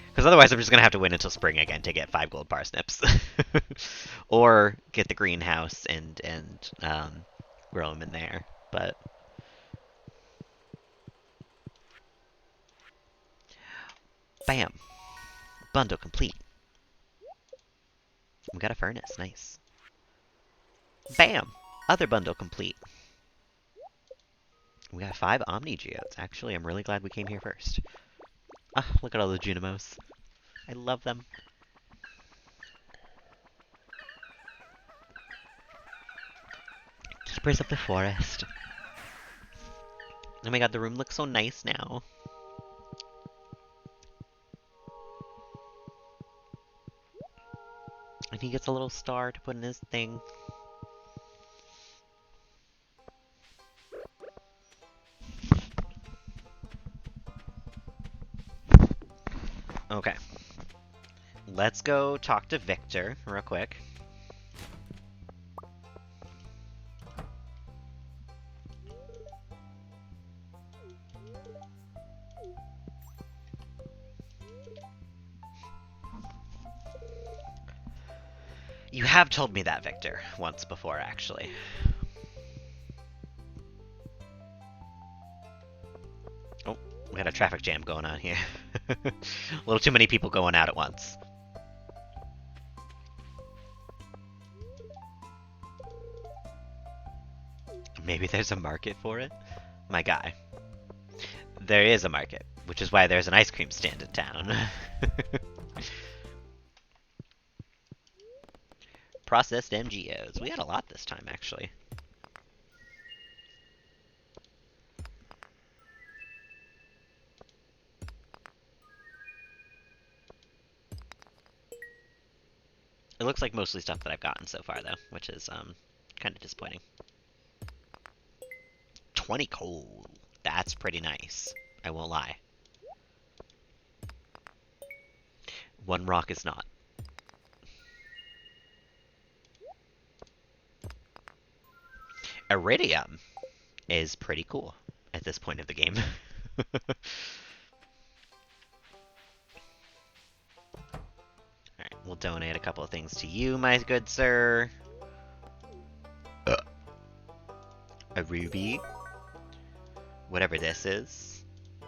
Because otherwise I'm just going to have to wait until spring again to get 5 gold parsnips. Or get the greenhouse and grow them in there, but... Bam! Bundle complete. We got a furnace, nice. Bam! Other bundle complete. We got 5 Omni Geodes. Actually, I'm really glad we came here first. Ah, look at all the Junimos. I love them. Keepers of the Forest. Oh my god, the room looks so nice now. And he gets a little star to put in his thing. Okay. Let's go talk to Victor real quick. You have told me that, Victor, once before, actually. Oh, we had a traffic jam going on here. A little too many people going out at once. Maybe there's a market for it? My guy. There is a market, which is why there's an ice cream stand in town. Processed MGOs. We had a lot this time, actually. It looks like mostly stuff that I've gotten so far, though, which is kind of disappointing. 20 coal. That's pretty nice. I won't lie. 1 rock is not. Iridium is pretty cool at this point of the game. Alright, we'll donate a couple of things to you, my good sir. A ruby. Whatever this is.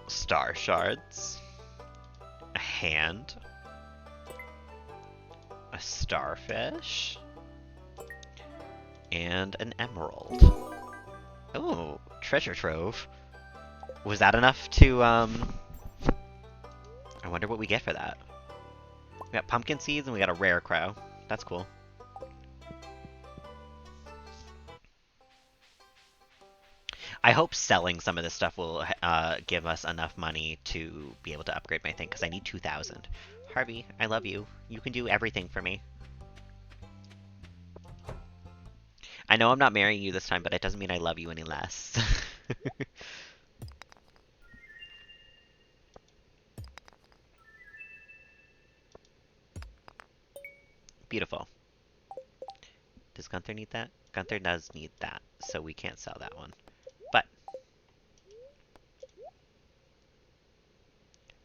Star shards. A hand. A starfish. And an emerald. Oh, treasure trove. Was that enough to, I wonder what we get for that. We got pumpkin seeds and we got a rare crow. That's cool. I hope selling some of this stuff will give us enough money to be able to upgrade my thing, because I need 2,000. Harvey, I love you. You can do everything for me. I know I'm not marrying you this time, but it doesn't mean I love you any less. Beautiful. Does Gunther need that? Gunther does need that, so we can't sell that one. But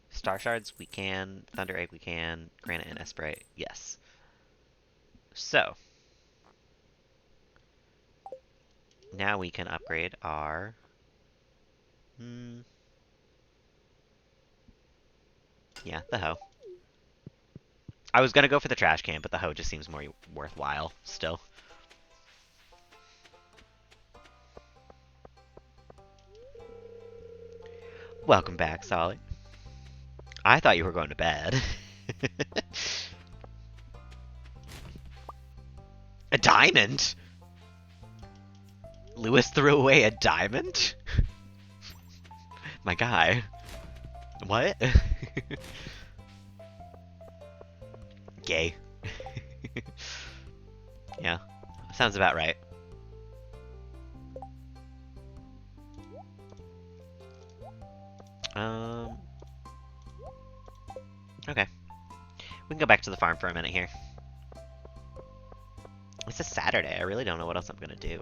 Star Shards, we can. Thunder Egg, we can. Granite and Esperite, yes. So now we can upgrade our... yeah, the hoe. I was gonna go for the trash can, but the hoe just seems more worthwhile still. Welcome back, Solly. I thought you were going to bed. A diamond? Lewis threw away a diamond? My guy. What? Gay. Yeah, sounds about right. Okay. We can go back to the farm for a minute here. It's a Saturday. I really don't know what else I'm gonna do.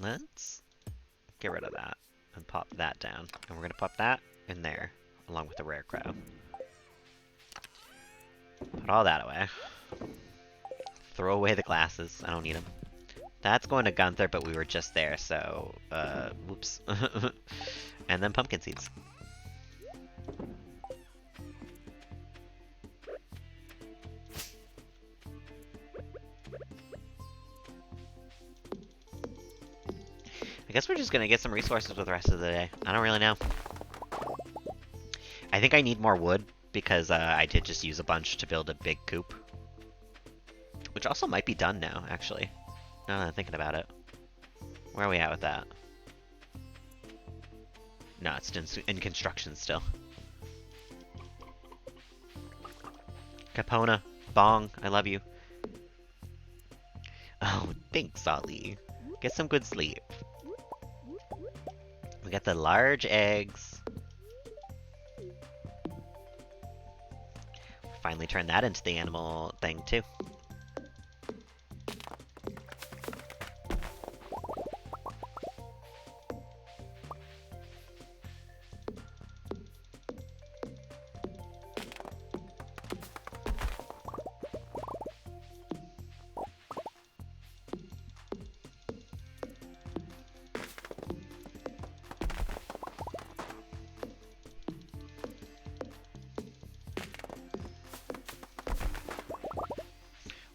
Let's get rid of that and pop that down. And we're gonna pop that in there, along with the rare crow. Put all that away. Throw away the glasses. I don't need them. That's going to Gunther, but we were just there, so, whoops. And then pumpkin seeds. I guess we're just gonna get some resources for the rest of the day. I don't really know. I think I need more wood, because I did just use a bunch to build a big coop. Which also might be done now, actually. Now that I'm thinking about it. Where are we at with that? No, it's in construction still. Capona, Bong, I love you. Oh, thanks, Ollie. Get some good sleep. We got the large eggs. Finally turned that into the animal thing, too.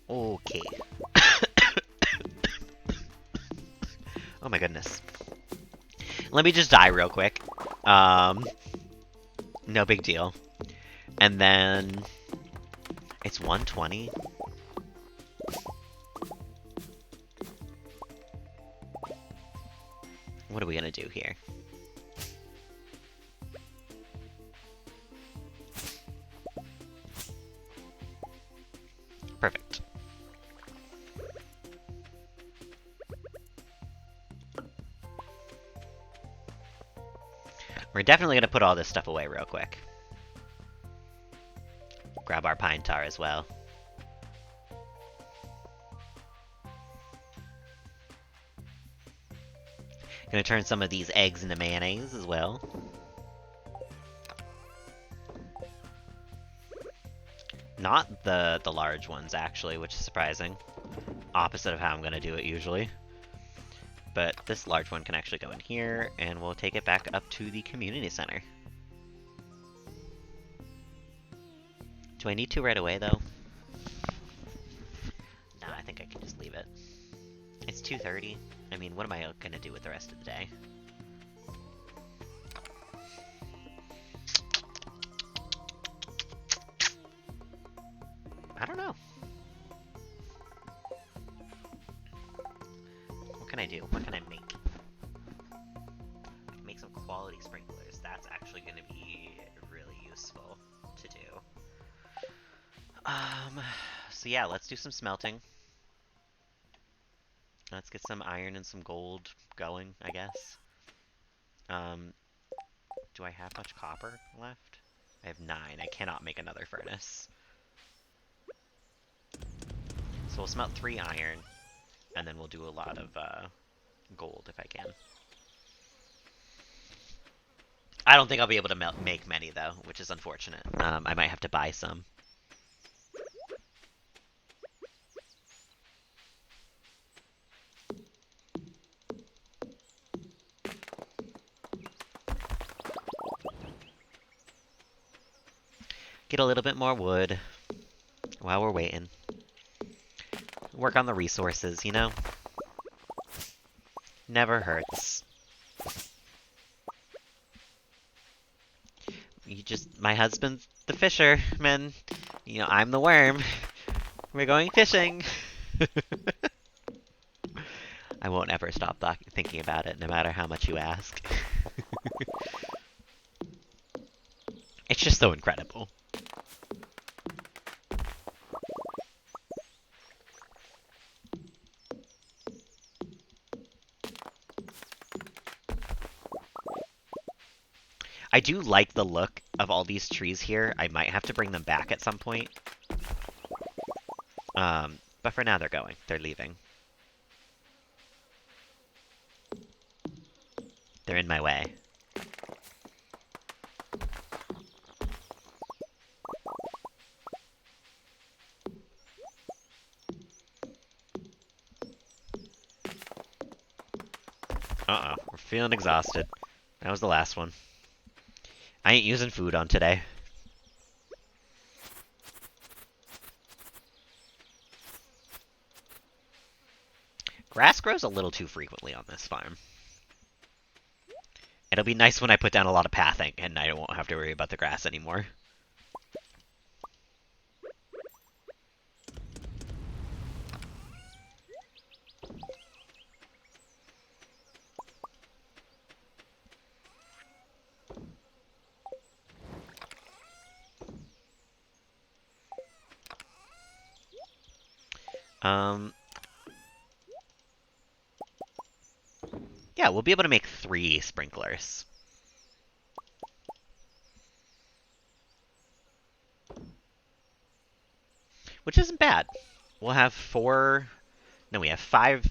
Okay. Oh my goodness. Let me just die real quick. No big deal. And then... It's 120? What are we gonna do here? Perfect. We're definitely gonna put all this stuff away real quick. Grab our pine tar as well. Gonna turn some of these eggs into mayonnaise as well. Not the large ones, actually, which is surprising. Opposite of how I'm gonna do it usually. But this large one can actually go in here, and we'll take it back up to the community center. Do I need to right away, though? Nah, I think I can just leave it. It's 2:30. I mean, what am I gonna do with the rest of the day? I don't know. What can I do? What can I make? Make some quality sprinklers. That's actually gonna be really useful to do. So yeah, let's do some smelting. Let's get some iron and some gold going, I guess. Do I have much copper left? I have 9. I cannot make another furnace. So we'll smelt 3 iron, and then we'll do a lot of gold if I can. I don't think I'll be able to make many, though, which is unfortunate. I might have to buy some. Get a little bit more wood while we're waiting. Work on the resources, you know? Never hurts. My husband's the fisherman. You know, I'm the worm. We're going fishing. I won't ever stop thinking about it, no matter how much you ask. It's just so incredible. I do like the look of all these trees here. I might have to bring them back at some point. But for now, they're going. They're leaving. They're in my way. Feeling exhausted. That was the last one. I ain't using food on today. Grass grows a little too frequently on this farm. It'll be nice when I put down a lot of pathing and I won't have to worry about the grass anymore. Um, yeah, we'll be able to make 3 sprinklers. Which isn't bad. We'll have 4... No, we have 5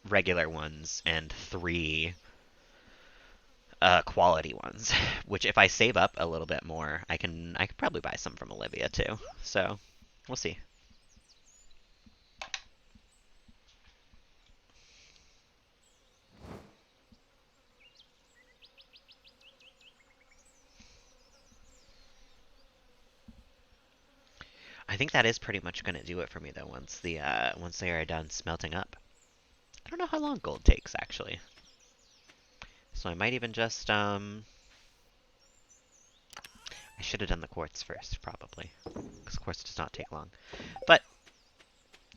regular ones and 3 quality ones. Which, if I save up a little bit more, I could probably buy some from Olivia too. So, we'll see. I think that is pretty much going to do it for me though. Once they are done smelting up. I don't know how long gold takes actually. So I might even just I should have done the quartz first probably, because quartz does not take long. But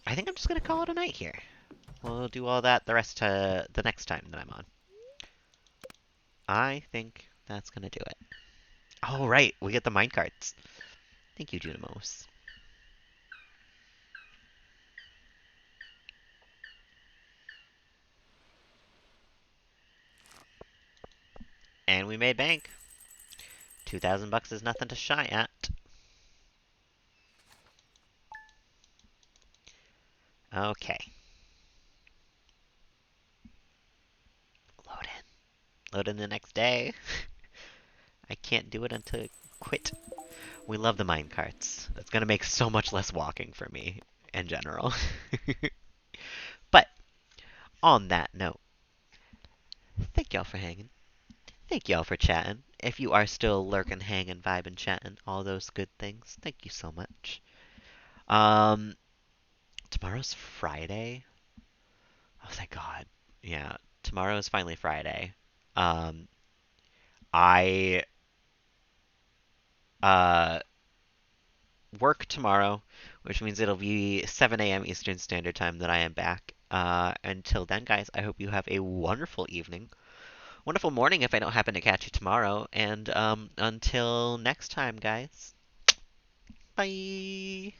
I think I'm just gonna call it a night here. We'll do all that the next time that I'm on. I think that's gonna do it. Oh right, we get the minecarts. Thank you, Junimos. And we made bank. 2,000 bucks is nothing to shy at. Okay. Load in. Load in the next day. I can't do it until I quit. We love the minecarts. It's gonna make so much less walking for me in general. But on that note, thank y'all for hanging. Thank y'all for chatting. If you are still lurking, hanging, vibing, chatting, all those good things, thank you so much. Um, Tomorrow's Friday. Oh, thank God. Yeah, tomorrow is finally Friday. Um, I uh work tomorrow, which means it'll be 7 a.m. Eastern Standard Time that I am back. Until then, guys, I hope you have a wonderful evening, wonderful morning if I don't happen to catch you tomorrow, and until next time, guys, bye.